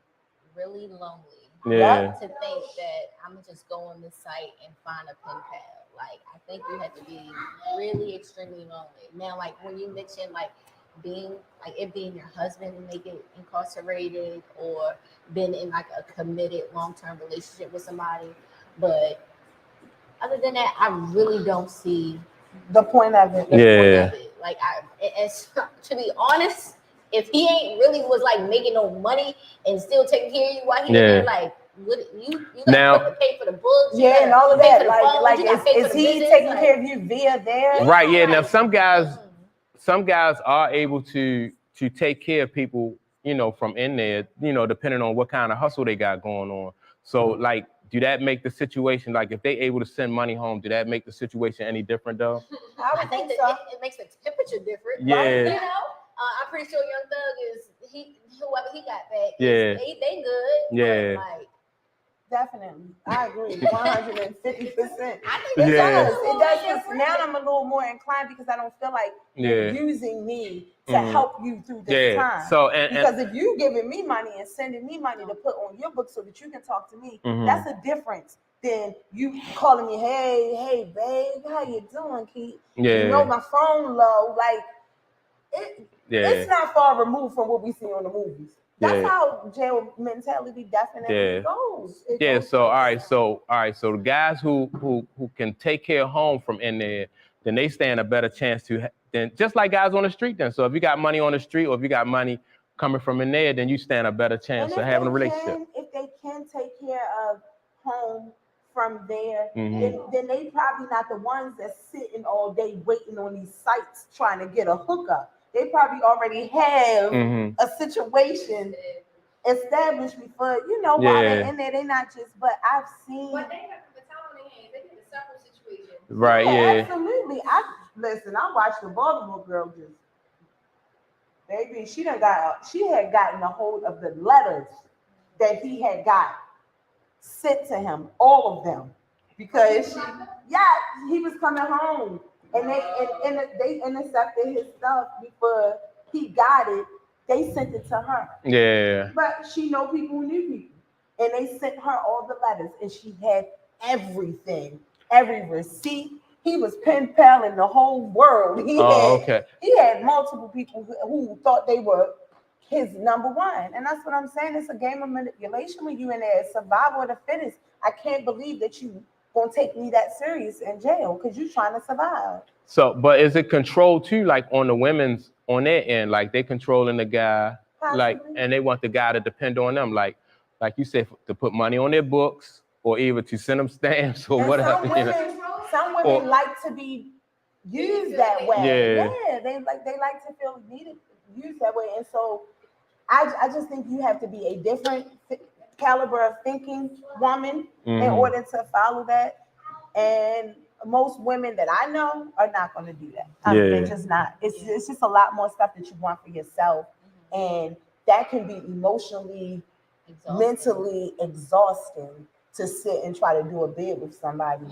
S4: really lonely to think that I'm gonna just go on this site and find a pen pal. Like, I think you have to be really extremely lonely. Now, like when you mentioned like being your husband and they get incarcerated or been in like a committed long-term relationship with somebody, but other than that, I really don't see
S3: the point of it.
S4: Like, to be honest, if he ain't really was like making no money and still taking care of you while he was there, like, what you gotta pay for the books,
S3: and all of that. Like is he taking care of you via there?
S2: Right. Yeah. Now some guys are able to take care of people, you know, from in there, you know, depending on what kind of hustle they got going on. So like, do that make the situation, like if they able to send money home, do that make the situation any different though?
S3: I think so.
S4: It makes the temperature different.
S2: Yeah.
S4: Right? You know, I'm pretty sure Young Thug whoever he got back. They good.
S2: Yeah.
S4: But, like,
S3: definitely, I agree, 150%. I think
S4: it
S3: does. It does. Because now I'm a little more inclined because I don't feel like you're using me to help you through this time.
S2: So
S3: because if you giving me money and sending me money to put on your book so that you can talk to me, that's a difference than you calling me, hey, babe, how you doing, Keith? You know my phone low. Like it's not far removed from what we see on the movies. That's how jail mentality definitely goes.
S2: So all right. So the guys who can take care of home from in there, then they stand a better chance than just like guys on the street. Then, so if you got money on the street or if you got money coming from in there, then you stand a better chance of having a relationship.
S3: If they can take care of home from there, then they probably not the ones that's sitting all day waiting on these sites trying to get a hookup. They probably already have a situation established before, you know, while they're in there. They're not just, but I've seen.
S9: But they have the time on their hands. They get a separate situation.
S2: Right,
S3: absolutely. I watched the Baltimore girl just, baby, she had gotten a hold of the letters that he had got sent to him, all of them, because he was coming home and they intercepted his stuff before he got it. They sent it to her.
S2: Yeah.
S3: But she know people who knew people. And they sent her all the letters, and she had everything, every receipt. He was pen paling the whole world. He had multiple people who thought they were his number one. And that's what I'm saying. It's a game of manipulation when you in there. Survival of the fittest. I can't believe that you gonna take me that serious in jail because you trying to survive.
S2: So, but is it controlled too, like on the women's, on their end, like they controlling the guy, like, and they want the guy to depend on them, like you said, to put money on their books or even to send them stamps or
S3: and
S2: whatever.
S3: Some women like to be used that way. Yeah, they like to feel needed, used that way. And so I just think you have to be a different caliber of thinking woman in order to follow that. And most women that I know are not going to do that. They're just not. It's just a lot more stuff that you want for yourself, and that can be emotionally, mentally exhausting to sit and try to do a bid with somebody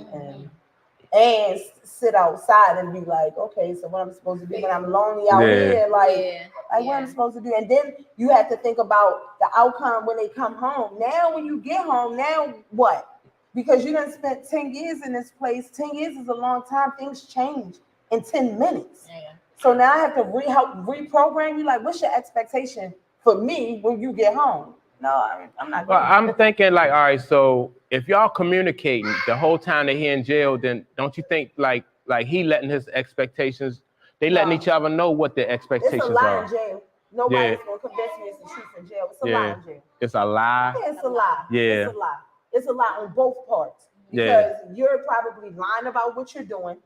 S3: and sit outside and be like, okay, so what I'm supposed to do when I'm lonely out here, what I'm supposed to do, and then you have to think about the outcome when they come home. Now, when you get home, now what? Because you done spent 10 years in this place. 10 years is a long time. Things change in 10 minutes. Yeah. So now I have to help reprogram you. Like, what's your expectation for me when you get home? No, I'm not.
S2: Well, I'm thinking like, all right, so if y'all communicating the whole time that he in jail, then don't you think like he letting his expectations, they letting each other know what their expectations are?
S3: It's a lie in jail. Nobody's gonna convince me it's the truth in jail. It's a lie in jail.
S2: It's a lie.
S3: Yeah, it's a lie.
S2: Yeah.
S3: It's a lie. It's a lie on both parts. Because you're probably lying about what you're doing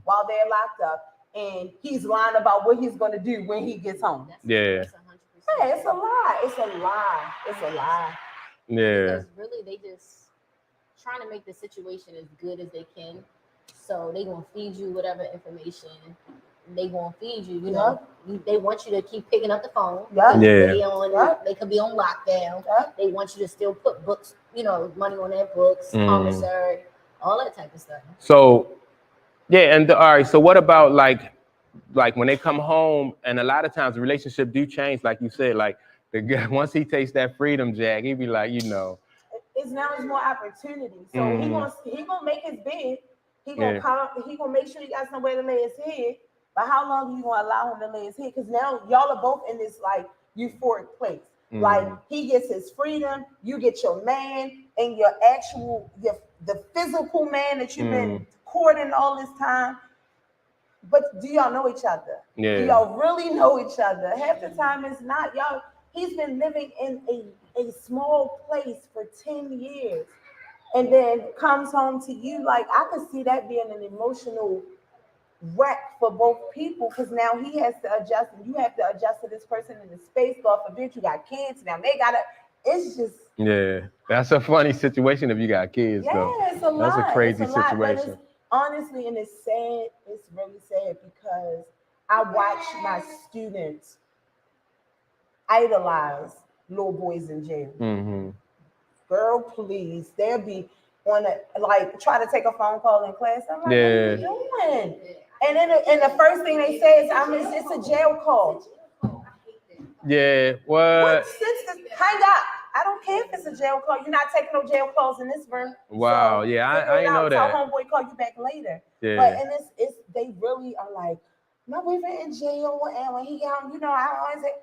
S3: while they're locked up, and he's lying about what he's going to do when he gets home.
S2: Yeah,
S3: it's a lie. It's a lie. It's a lie.
S2: Yeah.
S4: Because really, they just trying to make the situation as good as they can. So they gonna feed you whatever information they gonna feed you. You know, they want you to keep picking up the phone. They could be on lockdown. They want you to still put books, money on their books, commissary, all that type of stuff.
S2: So, and all right. So what about like when they come home, and a lot of times the relationship do change, like you said, like the guy once he takes that freedom, Jack, he be like,
S3: it's now it's more opportunity. So he gonna make his bed. He gonna come. He gonna make sure he got somewhere to lay his head. But how long are you gonna allow him to lay his head? Because now y'all are both in this like euphoric place. Like he gets his freedom, you get your man, and your actual the physical man that you've been courting all this time. But do y'all know each other?
S2: Yeah.
S3: Do y'all really know each other? Half the time it's not. Y'all, he's been living in a small place for 10 years and then comes home to you. Like, I could see that being an emotional wreck for both people, because now he has to adjust and you have to adjust to this person in the space. God forbid you got kids now. They gotta, it's just.
S2: Yeah, that's a funny situation if you got kids, though.
S3: It's a lot.
S2: That's a crazy situation.
S3: Honestly, and it's sad, it's really sad, because I watch my students idolize little boys in jail. Girl, please, they'll be on try to take a phone call in class. I'm like, what are you doing? And then the first thing they say is, it's a jail call.
S2: Yeah, what
S3: sense does hang up? I don't care if it's a jail call. You're not taking no jail calls in this room.
S2: Wow, so, I didn't know that.
S3: Tell homeboy call you back later.
S2: Yeah.
S3: But and it's they really are like, my boyfriend in jail, and when he got,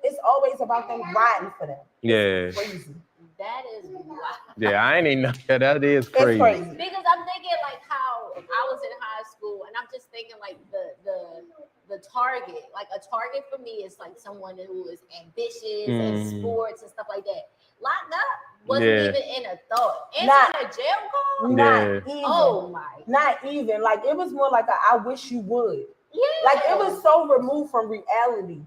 S3: it's always about them riding for them.
S2: Yeah.
S3: Crazy.
S4: That is wild.
S2: Yeah, I ain't even know that. That is crazy.
S3: It's crazy.
S4: Because I'm thinking like how I was in high school, and I'm just thinking like the target. Like a target for me is like someone who is ambitious and sports and stuff like that. Locked up wasn't even in a thought. Answering a jail call?
S3: Not even.
S4: Oh my.
S3: Not even. Like it was more like I wish you would.
S4: Yeah.
S3: Like it was so removed from reality.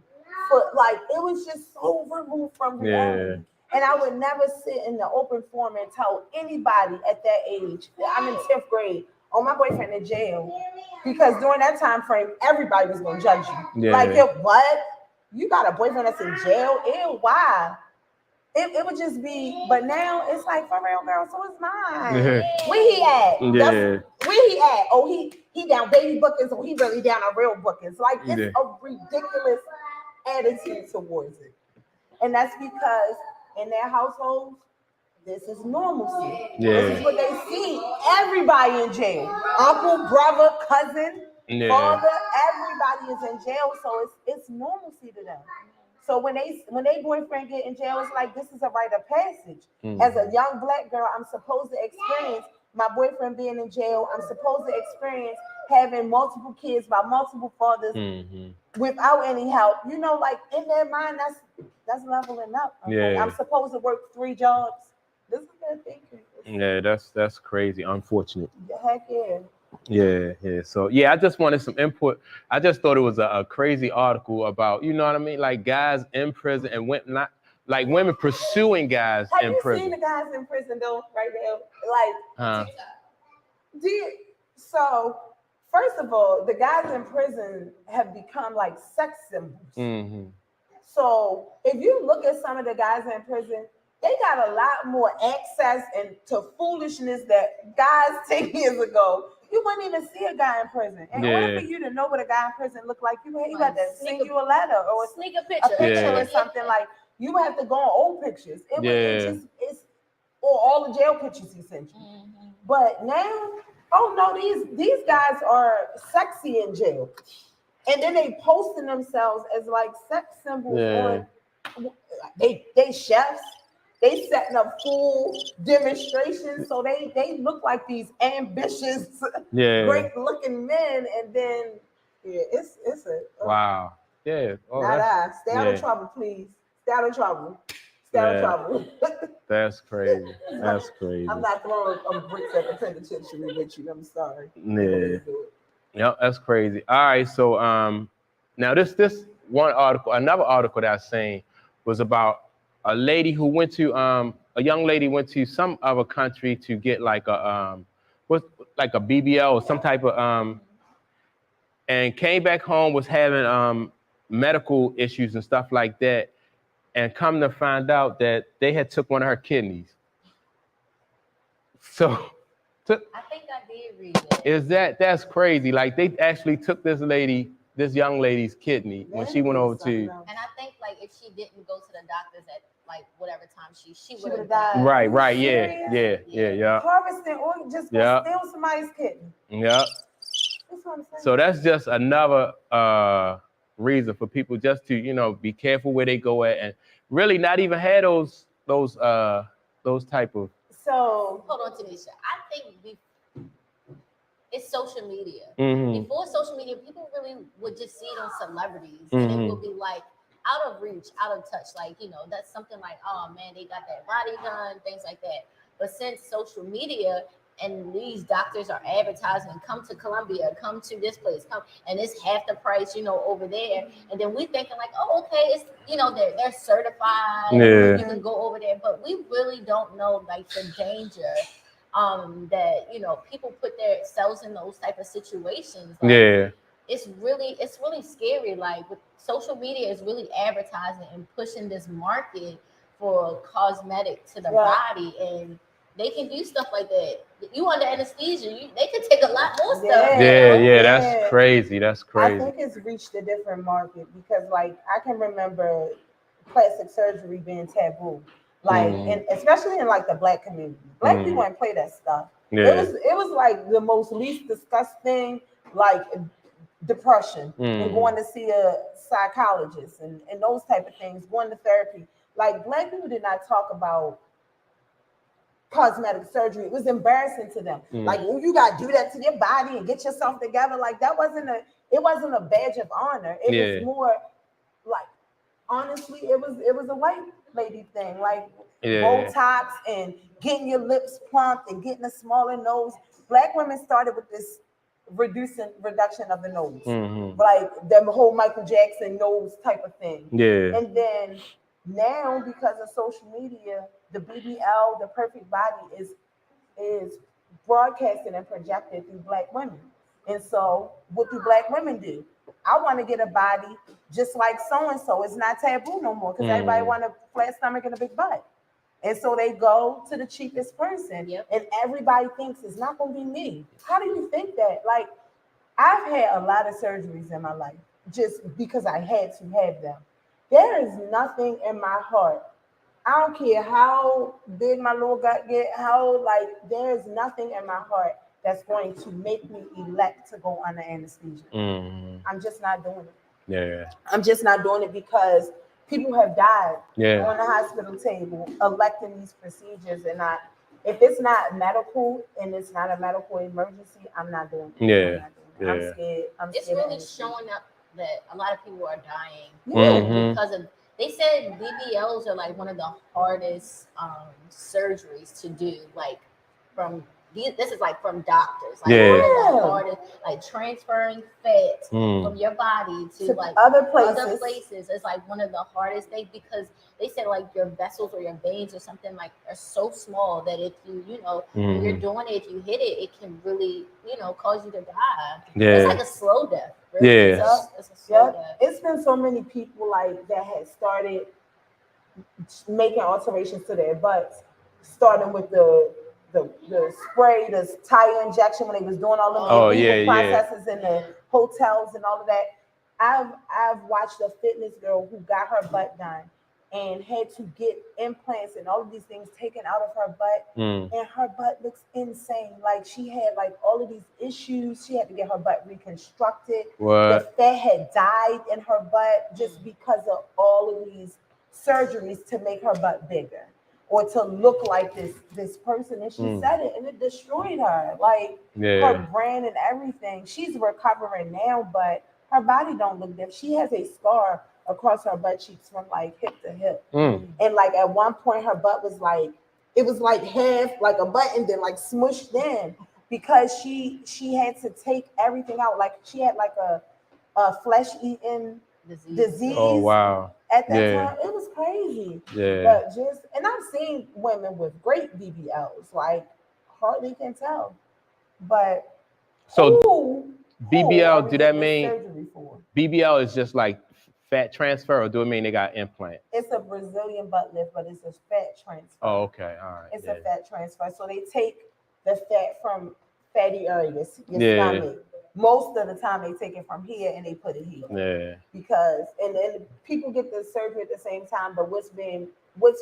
S3: But like it was just so removed from reality.
S2: Yeah.
S3: And I would never sit in the open forum and tell anybody at that age, I'm in 10th grade, oh, my boyfriend in jail. Because during that time frame, everybody was going to judge you.
S2: Yeah.
S3: Like, what? You got a boyfriend that's in jail? Ew, why? it would just be, but now it's like, for real, girl, so it's mine.
S2: Yeah.
S3: Where he at?
S2: Yeah.
S3: Where he at? Oh, he down baby bookings, or he really down on real bookings. Like, it's
S2: Yeah.
S3: a ridiculous attitude towards it. And that's because in their households, this is normalcy.
S2: Yeah.
S3: This is what they see. Everybody in jail. Uncle, brother, cousin,
S2: Yeah.
S3: father, everybody is in jail. So it's normalcy to them. So when they boyfriend get in jail, it's like, this is a rite of passage. As a young Black girl, I'm supposed to experience my boyfriend being in jail. I'm supposed to experience having multiple kids by multiple fathers without any help. You know, like, in their mind, that's leveling up. Okay?
S2: Yeah.
S3: I'm supposed to work 3 jobs. This is their thinking.
S2: Yeah, that's crazy. Unfortunate.
S3: Heck yeah.
S2: Yeah. So yeah, I just wanted some input. I just thought it was a crazy article about, you know what I mean, like guys in prison and women pursuing guys
S3: Have
S2: in
S3: you
S2: prison.
S3: seen the guys in prison though, right now? Like, so first of all, the guys in prison have become like sex symbols. So if you look at some of the guys in prison, they got a lot more access and to foolishness that guys 10 years ago, you wouldn't even see a guy in prison. In order for you to know what a guy in prison looked like, you had to send you a letter or
S4: sneak a picture,
S3: or something. Like, you have to go on old pictures. It's or all the jail pictures he sent you. But now, oh no, these guys are sexy in jail. And then they posting themselves as like sex symbols on they chefs. They setting up full demonstrations, so they look like these ambitious, great looking men. And then it's a
S2: wow. Yeah. Oh,
S3: stay out of trouble, please. Stay out of trouble. Stay out of trouble.
S2: That's crazy. That's crazy.
S3: I'm not throwing bricks at the penitentiary with you. I'm sorry.
S2: Yeah. Yep, that's crazy. All right, so now this one article, another article that I seen was about a lady who went to a young lady went to some other country to get like a BBL or some type of and came back home, was having medical issues and stuff like that, and come to find out that they had took one of her kidneys. So
S4: I think I did read that.
S2: That's crazy. Like, they actually took this young lady's kidney when she went over to.
S4: And I think, like, if she didn't go to the doctors at like whatever time she would have
S3: died.
S2: Right. Yeah.
S3: Harvesting organ, just steal somebody's kidney.
S2: Yeah.
S3: That's what I'm saying.
S2: So that's just another reason for people just to, you know, be careful where they go at and really not even have those type of.
S3: So
S4: hold on, Tanisha. I think it's social media. Before social media, people really would just see it on celebrities, and it would be like out of reach, out of touch. Like, you know, that's something like, oh man, they got that body done, things like that. But since social media and these doctors are advertising, come to Colombia, come to this place, come, and it's half the price, you know, over there. And then we thinking like, oh, okay, it's, you know, they're certified.
S2: Yeah.
S4: You can go over there, but we really don't know like the danger that, you know, people put themselves in those type of situations. Like, it's really scary. Like, with social media is really advertising and pushing this market for cosmetic to the body, and they can do stuff like that. You under anesthesia, they could take a lot more stuff.
S2: Yeah, that's crazy. That's crazy.
S3: I think it's reached a different market because, like, I can remember plastic surgery being taboo, like, and especially in like the Black community. Black people ain't play that stuff. It was like the most least discussed thing, like depression and going to see a psychologist and those type of things, going to therapy. Like, Black people did not talk about cosmetic surgery. It was embarrassing to them. Like, you gotta do that to your body and get yourself together. Like, it wasn't a badge of honor. It was more like, honestly, it was a white lady thing. Like, Botox and getting your lips plumped and getting a smaller nose. Black women started with this reduction of the nose, like the whole Michael Jackson nose type of thing. And then now, because of social media, the BBL, the perfect body, is broadcasted and projected through Black women. And so, what do Black women do? I want to get a body just like so-and-so. It's not taboo no more because everybody want a flat stomach and a big butt. And so they go to the cheapest person.
S4: Yep.
S3: And everybody thinks it's not going to be me. How do you think that? Like, I've had a lot of surgeries in my life just because I had to have them. There is nothing in my heart. I don't care how big my little gut get, there is nothing in my heart that's going to make me elect to go under anesthesia. I'm just not doing it.
S2: Yeah.
S3: I'm just not doing it because people have died
S2: Yeah.
S3: on the hospital table electing these procedures, and if it's not medical and it's not a medical emergency, I'm not doing it.
S2: Yeah.
S3: I'm scared.
S4: It's
S3: scared
S4: really showing up that a lot of people are dying
S2: Mhm.
S4: because of. They said BBLs are like one of the hardest surgeries to do. Like this is like from doctors. Like
S2: Yeah.
S4: one of the hardest, like transferring fat from your body to like
S3: other places.
S4: It's like one of the hardest things because they said like your vessels or your veins or something like are so small that if when you're doing it, if you hit it, it can really cause you to die.
S2: Yeah.
S4: It's like a slow death. Really.
S2: Yeah.
S4: It's a slow death.
S3: It's been so many people like that had started making alterations to their butts, starting with the spray, the tire injection when they was doing all of the illegal processes in the hotels and all of that. I've watched a fitness girl who got her butt done and had to get implants and all of these things taken out of her butt, and her butt looks insane. Like she had like all of these issues. She had to get her butt reconstructed. The fat had died in her butt just because of all of these surgeries to make her butt bigger or to look like this person. And she said it, and it destroyed her, like her brand and everything. She's recovering now, but her body don't look different. She has a scar across her butt cheeks from like hip to hip, and like at one point her butt was like, it was like half like a butt and then like smushed in because she had to take everything out. Like she had like a flesh eating disease.
S2: Oh wow.
S3: At that time, it was crazy.
S2: Yeah.
S3: But and I've seen women with great BBLs, like hardly can tell. But
S2: so BBL, do that mean
S3: surgery for?
S2: BBL is just like fat transfer, or do it mean they got implant?
S3: It's a Brazilian butt lift, but it's a fat transfer.
S2: Oh, okay, all right.
S3: It's a fat transfer. So they take the fat from fatty areas, your stomach. Most of the time they take it from here and they put it here.
S2: Yeah.
S3: Because and then people get the surgery at the same time, but what's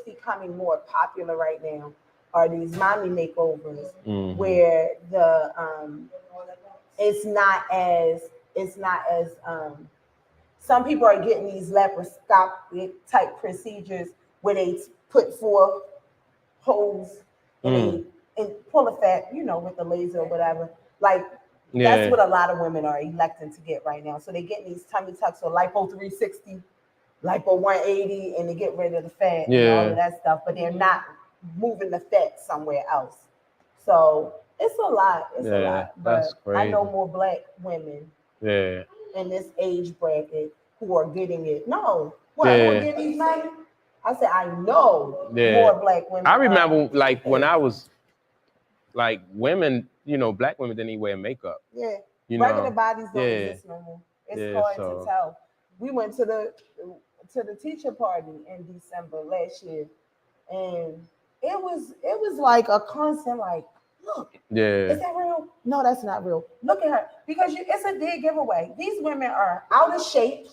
S3: becoming more popular right now are these mommy makeovers where the it's not as some people are getting these laparoscopic type procedures where they put 4 holes and pull the fat, with the laser or whatever. Like that's what a lot of women are electing to get right now. So they get these tummy tucks or lipo 360, lipo 180, and they get rid of the fat and all of that stuff, but they're not moving the fat somewhere else. So it's a lot. It's a lot. But
S2: that's crazy.
S3: I know more Black women in this age bracket who are getting it. No, who are getting these money? I said I know more Black women.
S2: I remember like when I was like women, Black women didn't even wear makeup.
S3: Yeah. Regular bodies don't exist no more. It's hard to tell. We went to the teacher party in December last year, and it was like a constant like, look, is that real? No, that's not real. Look at her, because it's a dead giveaway. These women are out of shape,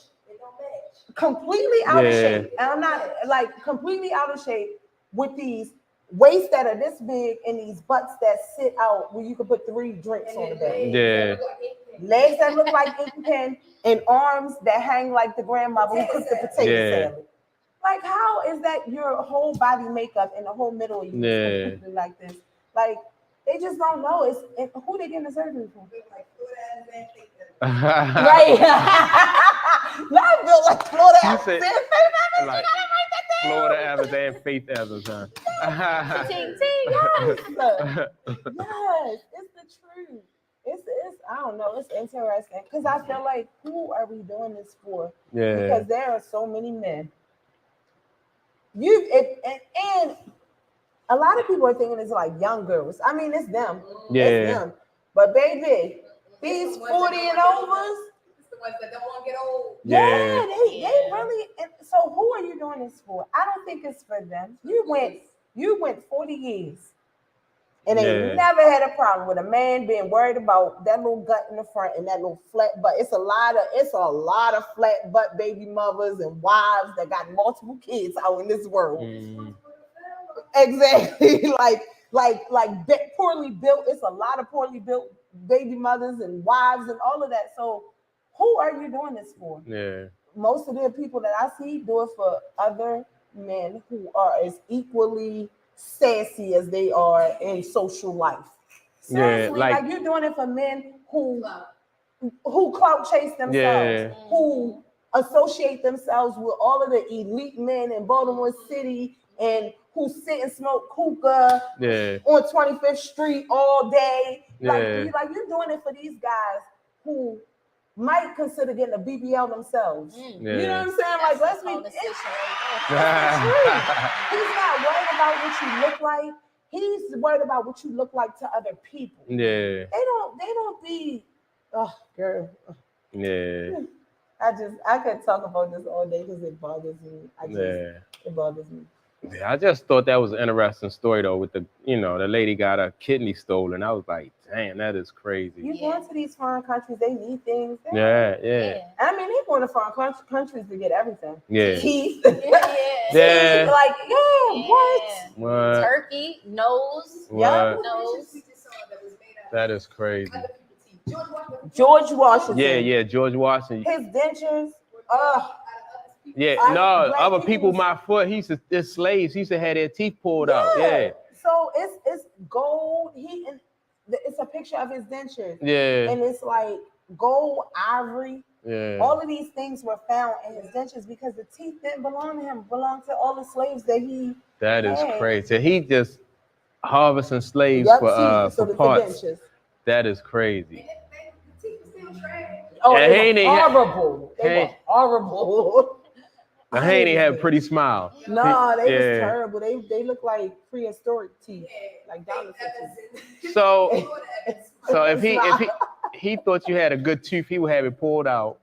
S3: completely out of shape, and I'm not like completely out of shape with these waists that are this big and these butts that sit out where you can put 3 drinks on the bed. Legs that look like ink pen and arms that hang like the grandmother who cooked the potato salad. Like, how is that your whole body makeup and the whole middle of you is completely like this? Like, they just don't know. It's who they getting the surgery for. Right. Not built like Florida Evans.
S2: Like Florida Evans and Faith Evans, huh?
S3: Yes, it's the truth. It's I don't know. It's interesting because I feel like who are we doing this for? Because there are so many men. And a lot of people are thinking it's like young girls. I mean, it's them. It's them. But baby, these 40 and overs,
S9: ones that don't want to get old.
S3: Yeah, they really. So who are you doing this for? I don't think it's for them. You went 40 years. And they never had a problem with a man being worried about that little gut in the front and that little flat butt. It's a lot of flat butt baby mothers and wives that got multiple kids out in this world. Exactly. Poorly built. It's a lot of poorly built baby mothers and wives and all of that. So who are you doing this for?
S2: Yeah.
S3: Most of the people that I see do it for other men who are as equally sassy as they are in social life. Seriously, like you're doing it for men who clout chase themselves, who associate themselves with all of the elite men in Baltimore City and who sit and smoke hookah on 25th Street all day. Like you're doing it for these guys who might consider getting a BBL themselves. You know what I'm saying? Like, let's be. He's not worried about what you look like. He's worried about what you look like to other people.
S2: Yeah.
S3: They don't be. Oh, girl.
S2: Yeah.
S3: I could talk about this all day because it bothers me. It bothers me.
S2: Yeah, I just thought that was an interesting story though. With the lady got her kidney stolen. I was like, damn, that is crazy.
S3: You going to these foreign countries? They need things.
S2: Yeah.
S3: I mean, they going to foreign countries to get everything.
S2: Yeah.
S3: Teeth.
S2: Yeah.
S3: Like, what?
S4: Turkey, nose.
S2: What?
S4: Nose.
S2: That is crazy.
S3: George Washington.
S2: Yeah, George Washington.
S3: His dentures.
S2: Other people my foot. There's slaves. He used to have their teeth pulled out. Yeah.
S3: So it's gold. It's a picture of his dentures.
S2: Yeah.
S3: And it's like gold, ivory.
S2: Yeah.
S3: All of these things were found in his dentures because the teeth didn't belong to him. It belonged to all the slaves that he.
S2: That is crazy. He just harvesting slaves for parts. That is crazy.
S3: Oh, they were horrible. They were horrible.
S2: The Haney had a pretty smile.
S3: No, they was terrible. They look like prehistoric teeth, like dinosaur teeth.
S2: So if he thought you had a good tooth, he would have it pulled out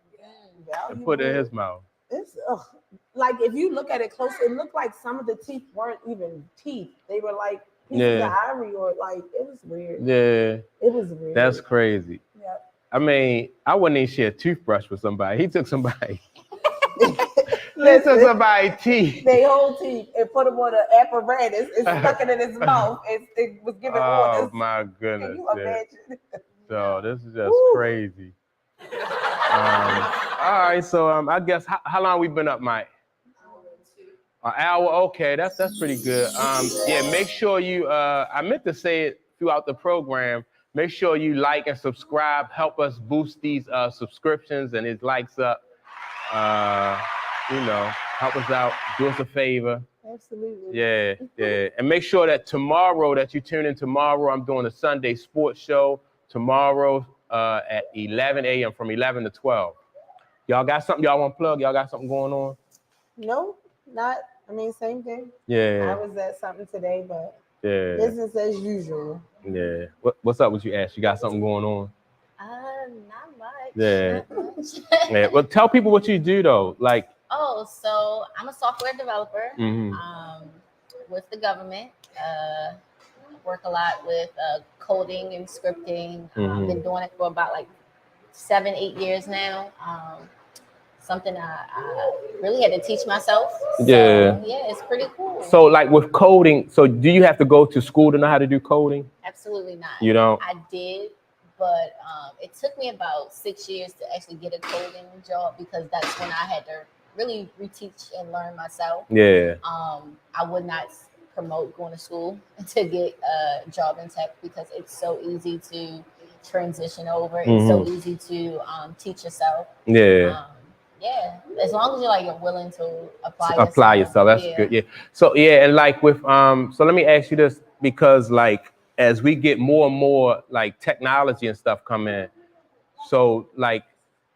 S2: and put it in his mouth.
S3: It's like if you look at it closely, it looked like some of the teeth weren't even teeth. They were like pieces of ivory or like it was weird.
S2: Yeah.
S3: It was weird.
S2: That's crazy. Yeah. I mean, I wouldn't even share a toothbrush with somebody. He took somebody. He took somebody's teeth.
S3: They whole teeth and put them on an apparatus and stuck it in his mouth. It was giving orders.
S2: Oh my goodness.
S3: Can you imagine?
S2: So this is just crazy. All right, so I guess how long we been up, Mike? An hour. Okay, that's pretty good. Make sure you. I meant to say it throughout the program. Make sure you like and subscribe. Help us boost these subscriptions and his likes up. Help us out. Do us a favor.
S3: Absolutely.
S2: Yeah. And make sure that tomorrow that you tune in tomorrow, I'm doing a Sunday sports show tomorrow at 11 a.m. from 11 to 12. Y'all got something y'all want to plug? Y'all got something going on?
S3: No, not. I mean, same thing.
S2: Yeah.
S3: I was at something today, but business as usual.
S2: Yeah. What's up with you, Ash? You got something going on?
S4: Not much.
S2: Yeah.
S4: Not much.
S2: Yeah. Well, tell people what you do though. Like.
S4: Oh, so I'm a software developer with the government. Work a lot with coding and scripting. Been doing it for about like 7-8 years now. Something I really had to teach myself. So, yeah, it's pretty cool.
S2: So like with coding, so do you have to go to school to know how to do coding?
S4: Absolutely not.
S2: You don't?
S4: I did, but it took me about 6 years to actually get a coding job because that's when I had to really reteach and learn myself.
S2: Yeah.
S4: I would not promote going to school to get a job in tech because it's so easy to transition over. It's so easy to teach yourself.
S2: Yeah.
S4: As long as you're willing to
S2: apply yourself. That's good. Yeah. So and like with so let me ask you this, because like as we get more and more like technology and stuff come in, so like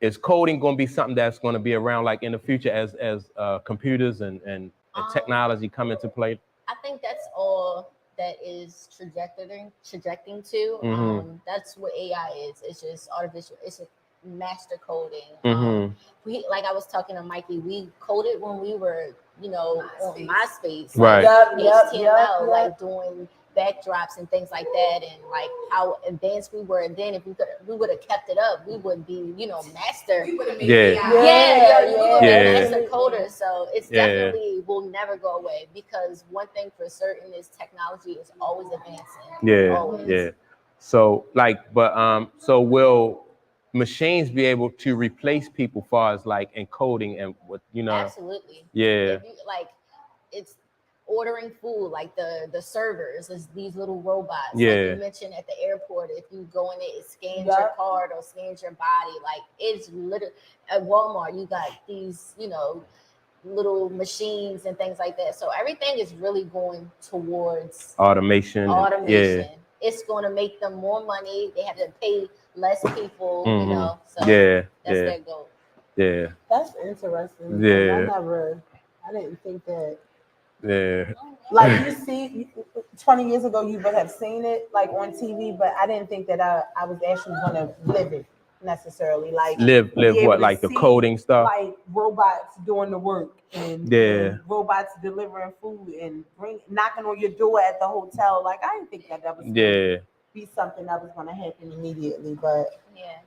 S2: is coding going to be something that's going to be around like in the future as computers and technology come into play?
S4: I think that's all that is trajecting to. That's what AI is. It's just artificial. It's master coding.
S2: Mm-hmm.
S4: We, like I was talking to Mikey, we coded when we were, you know, on MySpace,
S2: Right.
S4: HTML, like doing backdrops and things like that, and like how advanced we were. And then if we would have kept it up, we would be, you know, master.
S3: Yeah.
S4: We would be master coders. So it's definitely will never go away, because one thing for certain is technology is always advancing. Always.
S2: So like, but so will machines be able to replace people far as like encoding and what, you know?
S4: Absolutely.
S2: Yeah.
S4: If you, like, it's ordering food, like the servers is these little robots.
S2: Yeah.
S4: Like you mentioned at the airport, if you go in it scans your card or scans your body. Like it's literally at Walmart, you got these, you know, little machines and things like that. So everything is really going towards
S2: automation.
S4: It's going to make them more money. They have to pay less people, you know. So that's their goal.
S2: Yeah.
S3: That's interesting.
S2: Yeah.
S3: I didn't think that.
S2: Yeah.
S3: Like you see, 20 years ago, you would have seen it like on TV, but I didn't think that I was actually going to live it necessarily. Like
S2: live what, like the coding stuff,
S3: like robots doing the work and robots delivering food and knocking on your door at the hotel. Like I didn't think that was going to be something that was going to happen immediately, but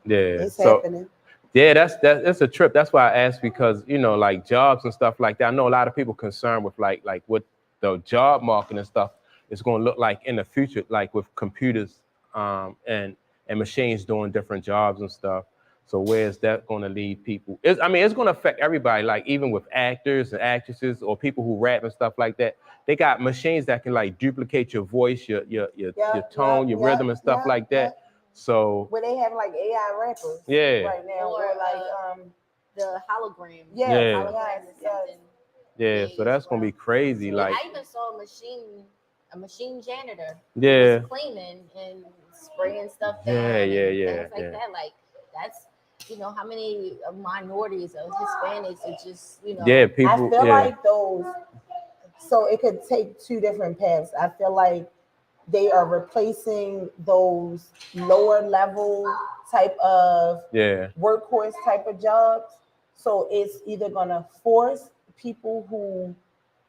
S3: it's happening.
S2: Yeah, that's a trip. That's why I asked, because you know, like jobs and stuff like that. I know a lot of people concerned with like what the job market and stuff is going to look like in the future, like with computers and machines doing different jobs and stuff. So where is that going to lead people? It's going to affect everybody. Like even with actors and actresses or people who rap and stuff like that, they got machines that can like duplicate your voice, your tone, your rhythm and stuff like that. So
S3: where they have like AI rappers right now,
S4: or
S3: like
S4: the hologram.
S3: Hologram
S4: is something.
S2: Yeah, so that's gonna be crazy. Like
S4: I even saw a machine janitor.
S2: Yeah.
S4: Who was cleaning and spraying stuff down. Things like that. Like that's, you know, how many minorities of Hispanics are just, you know.
S2: Yeah, people.
S3: I feel like those. So it could take two different paths. I feel like they are replacing those lower level type of workhorse type of jobs. So it's either gonna force people who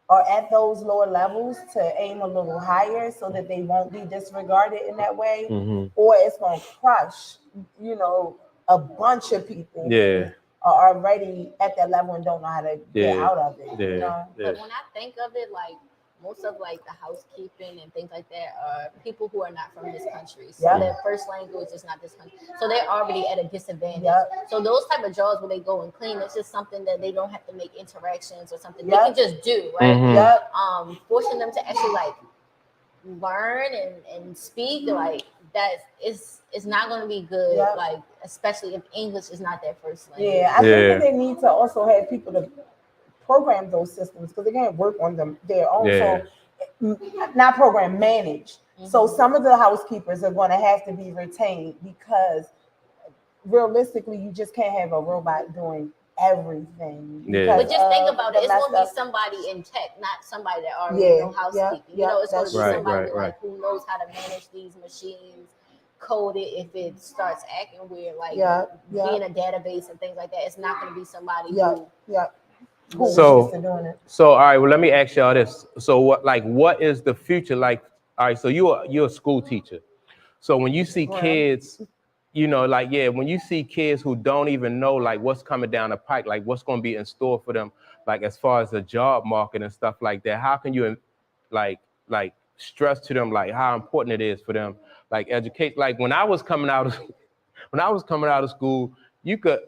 S3: are at those lower levels to aim a little higher so that they won't be disregarded in that way, or it's gonna crush, you know, a bunch of people who are already at that level and don't know how to get out of it. You know?
S4: But when I think of it, like most of like the housekeeping and things like that are people who are not from this country. So their first language is not this country. So they're already at a disadvantage. So those type of jobs where they go and clean, it's just something that they don't have to make interactions or something. They can just do, right? Forcing them to actually like learn and speak, like that is not going to be good. Like especially if English is not their first language.
S3: I think that they need to also have people to program those systems, because they can't work on them their own. So not program, manage. So some of the housekeepers are going to have to be retained, because realistically you just can't have a robot doing everything.
S4: But just think about it, it's going to be somebody in tech, not somebody that already know housekeeping. You know, it's going to be somebody like who knows how to manage these machines, code it if it starts acting weird, like being a database and things like that. It's not going to be somebody who
S2: So all right, well let me ask y'all this. So what is the future like? All right, so you're a school teacher. So when you see kids, you know, like when you see kids who don't even know like what's coming down the pike, like what's going to be in store for them, like as far as the job market and stuff like that, how can you like stress to them like how important it is for them, like educate? Like when I was coming out of school, you could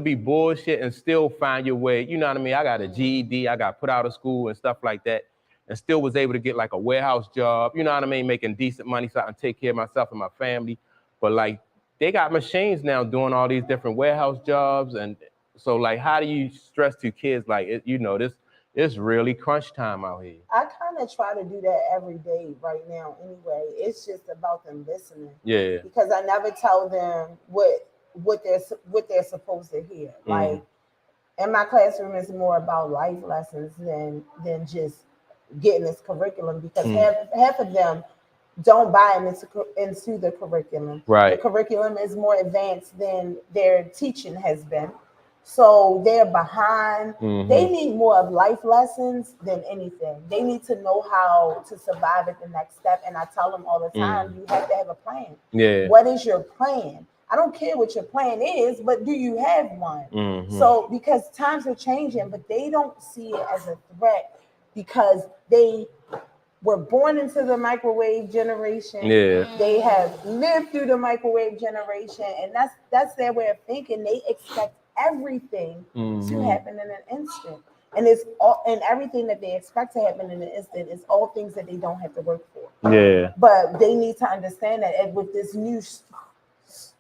S2: be bullshit and still find your way. You know what I mean? I got a GED, I got put out of school and stuff like that, and still was able to get like a warehouse job. You know what I mean? Making decent money so I can take care of myself and my family. But like they got machines now doing all these different warehouse jobs, and so like how do you stress to kids like this? It's really crunch time out here.
S3: I kind of try to do that every day right now anyway. It's just about them listening. Because I never tell them what they're supposed to hear. Like in my classroom, it's more about life lessons than just getting this curriculum, because half of them don't buy into the curriculum.
S2: Right.
S3: The curriculum is more advanced than their teaching has been. So they're behind. They need more of life lessons than anything. They need to know how to survive at the next step. And I tell them all the time, you have to have a plan.
S2: Yeah.
S3: What is your plan? I don't care what your plan is, but do you have one? So because times are changing, but they don't see it as a threat because they were born into the microwave generation.
S2: Yeah.
S3: They have lived through the microwave generation, and that's their way of thinking. They expect everything to happen in an instant. And it's all, and everything that they expect to happen in an instant is all things that they don't have to work for.
S2: Yeah.
S3: But they need to understand that, and with this new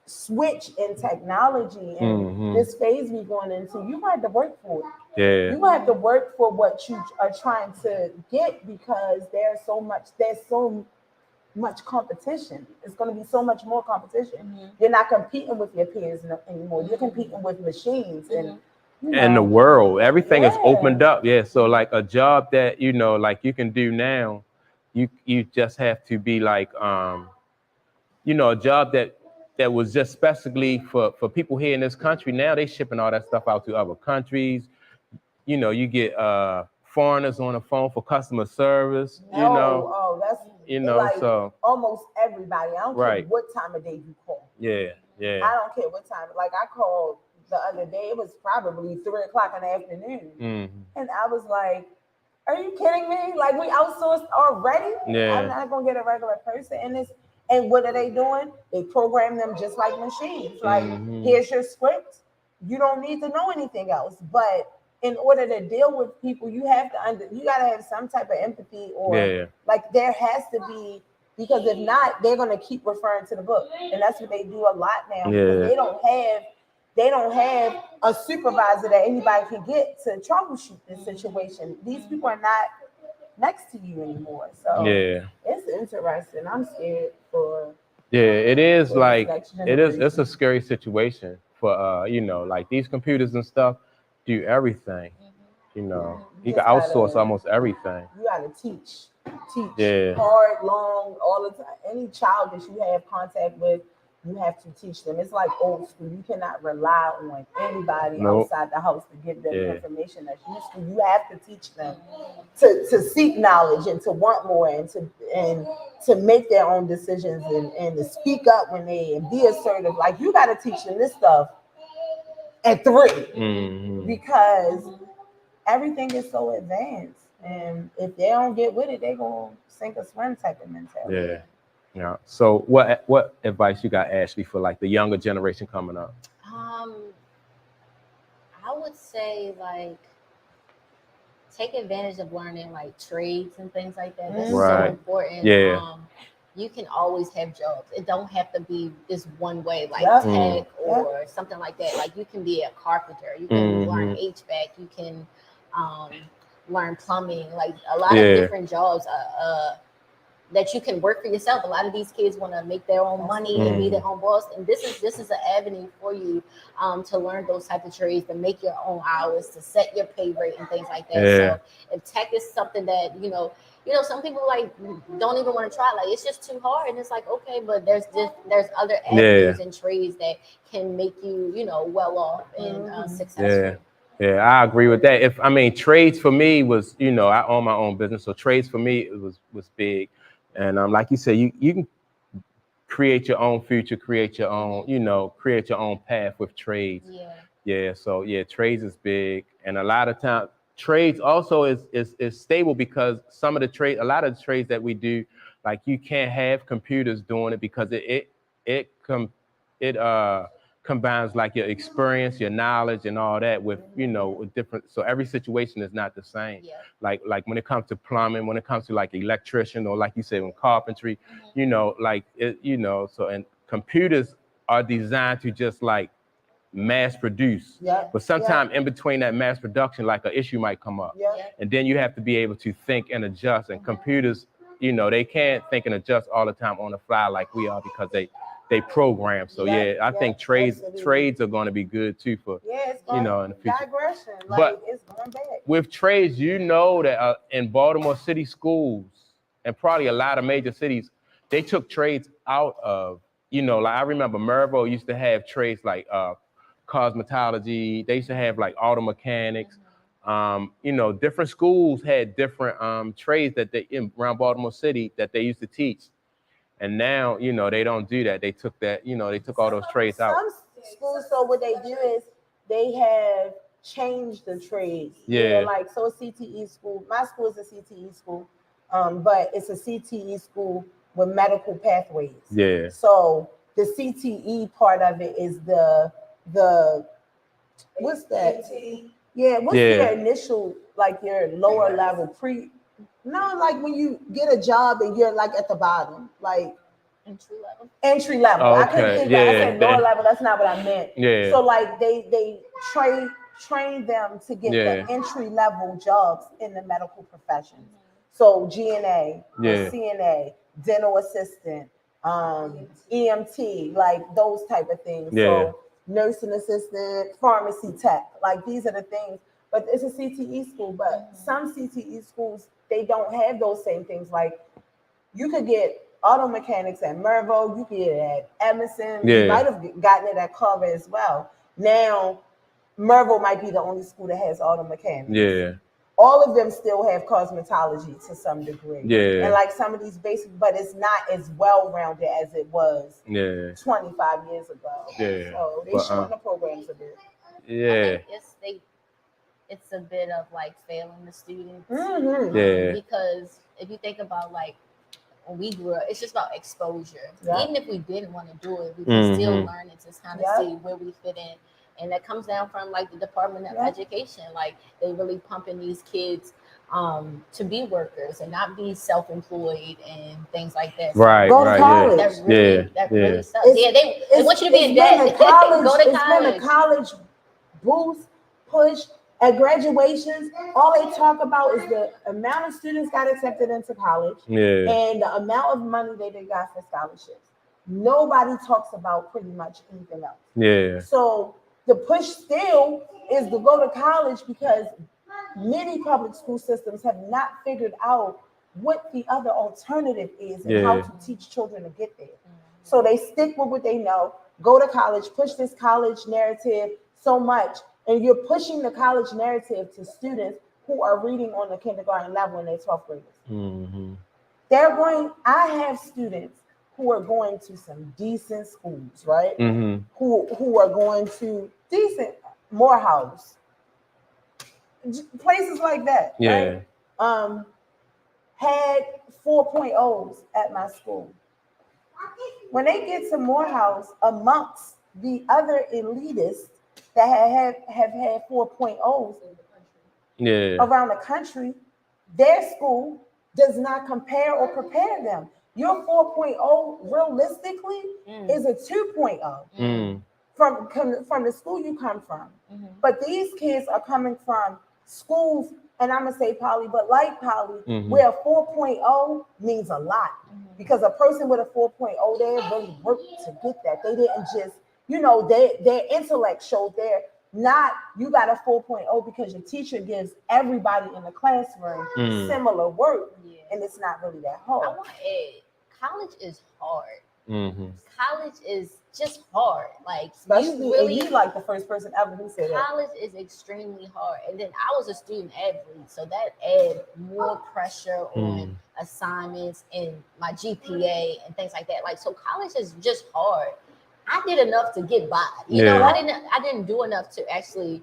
S3: switch in technology and this phase we're going into, you have to work for it.
S2: Yeah.
S3: You have to work for what you are trying to get because there's so much competition. It's going to be so much more competition. You're not competing with your peers anymore. You're competing with machines and
S2: and the world. Everything is opened up. Yeah. So like a job that like you can do now, you just have to be like a job that was just specifically for people here in this country. Now they shipping all that stuff out to other countries. You get foreigners on the phone for customer service.
S3: That's like
S2: so
S3: almost everybody. I don't care what time of day you call.
S2: Yeah.
S3: I don't care what time. Like I called the other day, it was probably 3:00 in the afternoon, and I was like, "Are you kidding me? Like we outsourced already? I'm not gonna get a regular person." And what are they doing? They program them just like machines. Like here's your script. You don't need to know anything else, but in order to deal with people, you have to you got to have some type of empathy, or like there has to be, because if not, they're gonna keep referring to the book, and that's what they do a lot now. Because they don't have a supervisor that anybody can get to troubleshoot this situation. These people are not next to you anymore, so it's interesting. I'm scared for.
S2: Yeah, it is like
S3: it is.
S2: It's a scary situation for like these computers and stuff do everything. You can outsource almost everything.
S3: You gotta teach hard, long, all the time. Any child that you have contact with, you have to teach them. It's like old school. You cannot rely on anybody outside the house to give them information that's useful. You have to teach them to seek knowledge and to want more and to make their own decisions and to speak up when and be assertive. Like you got to teach them this stuff at 3 because everything is so advanced, and if they don't get with it, they're gonna sink or swim type of mentality.
S2: Yeah. So what advice you got, Ashley, for like the younger generation coming up?
S4: I would say like take advantage of learning like trades and things like that. That's so important.
S2: Yeah.
S4: You can always have jobs. It don't have to be this one way, like tech or something like that. Like you can be a carpenter. You can learn HVAC. You can learn plumbing. Like a lot of different jobs that you can work for yourself. A lot of these kids want to make their own money and be their own boss. And this is an avenue for you to learn those type of trades, to make your own hours, to set your pay rate and things like that. So if tech is something that, some people like don't even want to try. Like it's just too hard. And it's like, okay, but there's other avenues and trades that can make you, well off and successful.
S2: Yeah, I agree with that. Trades for me was, I own my own business. So trades for me was big. And like you said, you can create your own future, create your own path with trades. So trades is big. And a lot of times trades also is stable because a lot of the trades that we do, like you can't have computers doing it because it combines like your experience, your knowledge, and all that with with different. So every situation is not the same. Like when it comes to plumbing, when it comes to like electrician, or like you said, in carpentry, So and computers are designed to just like mass produce. But sometimes in between that mass production, like an issue might come up, and then you have to be able to think and adjust. And computers, they can't think and adjust all the time on the fly like we are because they program. So I think trades are going to be good too for
S3: it's going
S2: in the future.
S3: Digression, like
S2: but
S3: it's going back.
S2: With trades, that in Baltimore City schools and probably a lot of major cities, they took trades out of, like I remember Mervo used to have trades like cosmetology. They used to have like auto mechanics. Different schools had different trades that they around Baltimore City that they used to teach. And now, they don't do that. They took that, they took all those trades out.
S3: Some schools, so what they do is they have changed the trades.
S2: Yeah.
S3: Like, so a CTE school, my school is a CTE school, but it's a CTE school with medical pathways.
S2: Yeah.
S3: So the CTE part of it is the what's that? Yeah, what's your initial, like your lower level like when you get a job and you're like at the bottom, like entry level.
S2: Oh, okay.
S3: I couldn't think I said lower level, that's not what I meant.
S2: Yeah.
S3: So like they train them to get the entry level jobs in the medical profession. So GNA, CNA, dental assistant, EMT, like those type of things. So nursing assistant, pharmacy tech, like these are the things. But it's a CTE school, but some CTE schools, they don't have those same things. Like you could get auto mechanics at Mervo, you could get it at Emerson, you might have gotten it at Carver as well. Now, Mervo might be the only school that has auto mechanics.
S2: Yeah.
S3: All of them still have cosmetology to some degree.
S2: Yeah.
S3: And like some of these basic, but it's not as well-rounded as it was 25 years ago.
S2: Yeah.
S3: So they shorten the programs a bit.
S2: Yeah.
S4: It's a bit of like failing the students. Because if you think about like when we grew up, it's just about exposure. Even if we didn't want to do it, we can still learn it to kind of see where we fit in. And that comes down from like the Department of Education. Like they really pumping these kids to be workers and not be self-employed and things like that. So
S2: Right.
S3: Go to college.
S4: That really sucks. They want you to be in debt. Go to college.
S3: It's been a college boost, push. At graduations, all they talk about is the amount of students got accepted into college and the amount of money they got for scholarships. Nobody talks about pretty much anything else.
S2: Yeah.
S3: So the push still is to go to college because many public school systems have not figured out what the other alternative is and how to teach children to get there. So they stick with what they know, go to college, push this college narrative so much. And you're pushing the college narrative to students who are reading on the kindergarten level and they're 12th graders. I have students who are going to some decent schools, right? Who are going to decent Morehouse, places like that. Right? Had 4.0s at my school. When they get to Morehouse, amongst the other elitists that have had 4.0s around the country, their school does not compare or prepare them. Your 4.0 realistically is a 2.0 from the school you come from. But these kids are coming from schools, and I'm gonna say Poly, but like Poly, where a 4.0 means a lot. Because a person with a 4.0, they really worked to get that. They didn't just, their intellect showed there. Not you got a 4.0 because your teacher gives everybody in the classroom similar work, and it's not really that hard.
S4: I want to add, college is hard. College is just hard. Like
S3: Especially you like the first person ever who said that.
S4: College is extremely hard. And then I was a student athlete, so that added more pressure on assignments and my GPA and things like that. Like, so college is just hard. I did enough to get by. You know, I didn't do enough to actually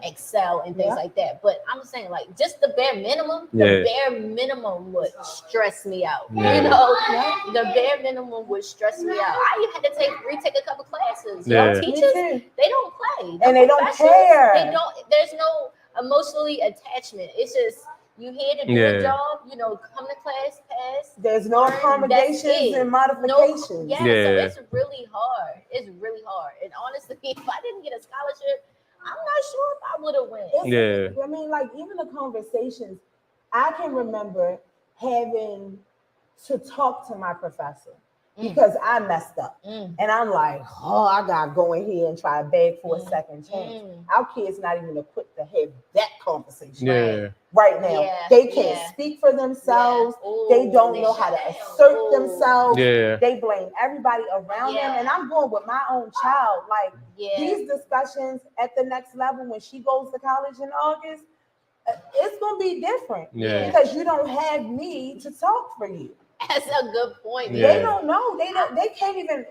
S4: excel and things like that. But I'm saying, like, just the bare minimum, the bare minimum would stress me out. You know, the bare minimum would stress me out. I even had to retake a couple classes. Teachers, they don't play.
S3: And they don't care.
S4: They don't, there's no emotionally attachment. It's just, you here to do a job, come to class, pass.
S3: There's no accommodations and modifications.
S4: So it's really hard. It's really hard. And honestly, if I didn't get a scholarship, I'm not sure if I would have went.
S3: I mean, like, even the conversations, I can remember having to talk to my professor. because I messed up. And I'm like, oh, I gotta go in here and try to beg for a second chance. Our kids not even equipped to have that conversation right now.
S4: Yeah.
S3: They can't speak for themselves. They don't know how to assert themselves. They blame everybody around them. And I'm going with my own child. Like these discussions at the next level when she goes to college in August, it's gonna be different because you don't have me to talk for you.
S4: That's a good point.
S3: They don't know. They can't even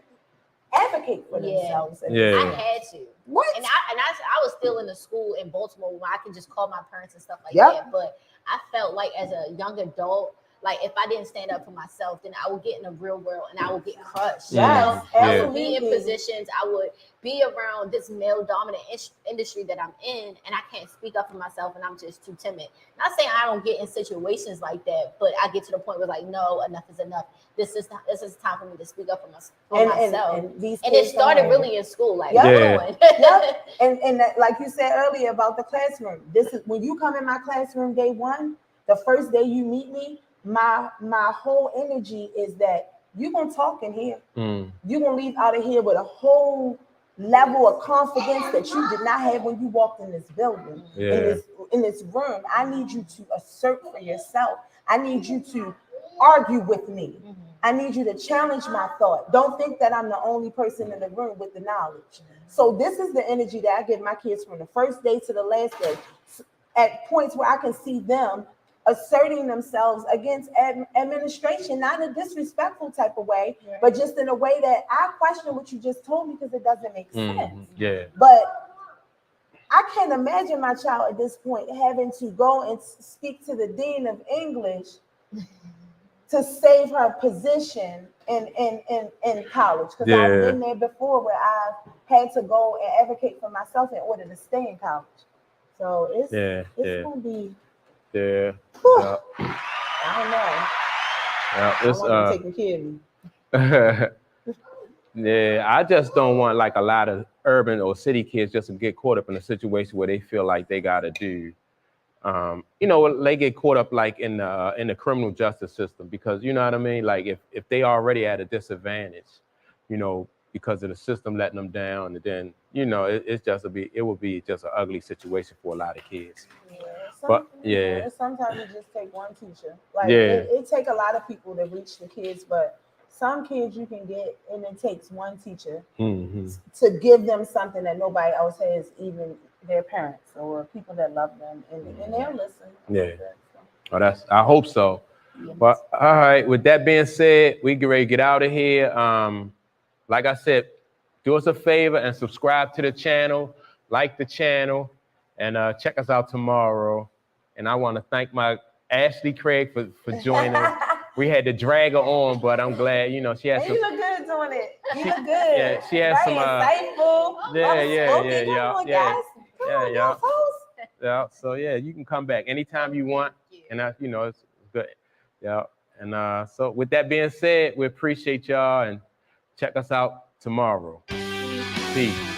S3: advocate for themselves.
S4: I had to.
S3: What?
S4: And I was still in the school in Baltimore where I could just call my parents and stuff like that. But I felt like as a young adult, like if I didn't stand up for myself, then I would get in the real world and I would get crushed.
S3: Yes,
S4: I would be in positions, I would be around this male dominant industry that I'm in, and I can't speak up for myself, and I'm just too timid. Not saying I don't get in situations like that, but I get to the point where like, no, enough is enough. This is time for me to speak up for myself. And it started really in school, like
S3: and that, like you said earlier about the classroom. This is when you come in my classroom day one, the first day you meet me. My whole energy is that you're gonna talk in here. You're gonna leave out of here with a whole level of confidence that you did not have when you walked in this building, in this room. I need you to assert for yourself. I need you to argue with me. I need you to challenge my thought. Don't think that I'm the only person in the room with the knowledge. So this is the energy that I give my kids from the first day to the last day, at points where I can see them asserting themselves against administration, not in a disrespectful type of way, but just in a way that I question what you just told me because it doesn't make sense. But I can't imagine my child at this point having to go and speak to the dean of English to save her position in college, because I've been there before where I've had to go and advocate for myself in order to stay in college. So it's gonna be I don't know.
S2: It's
S3: I want to take care of me.
S2: I just don't want like a lot of urban or city kids just to get caught up in a situation where they feel like they gotta do they get caught up like in the criminal justice system, because you know what I mean, like if they already at a disadvantage, because of the system letting them down, and then it will be just an ugly situation for a lot of kids.
S3: Sometimes it just take one teacher. Like it take a lot of people to reach the kids, but some kids you can get, and it takes one teacher to give them something that nobody else has, even their parents or people that love them, and they'll listen.
S2: I hope so. But all right, with that being said, we get ready to get out of here. Like I said, do us a favor and subscribe to the channel, like the channel, and check us out tomorrow. And I want to thank my Ashley Craig for joining. We had to drag her on, but I'm glad, she has some.
S3: You look good doing it. You look good.
S2: Yeah, she has some.
S3: Insightful.
S2: Yeah. So you can come back anytime you want, and it's good. Yeah. And so with that being said, we appreciate y'all, and check us out tomorrow. Peace.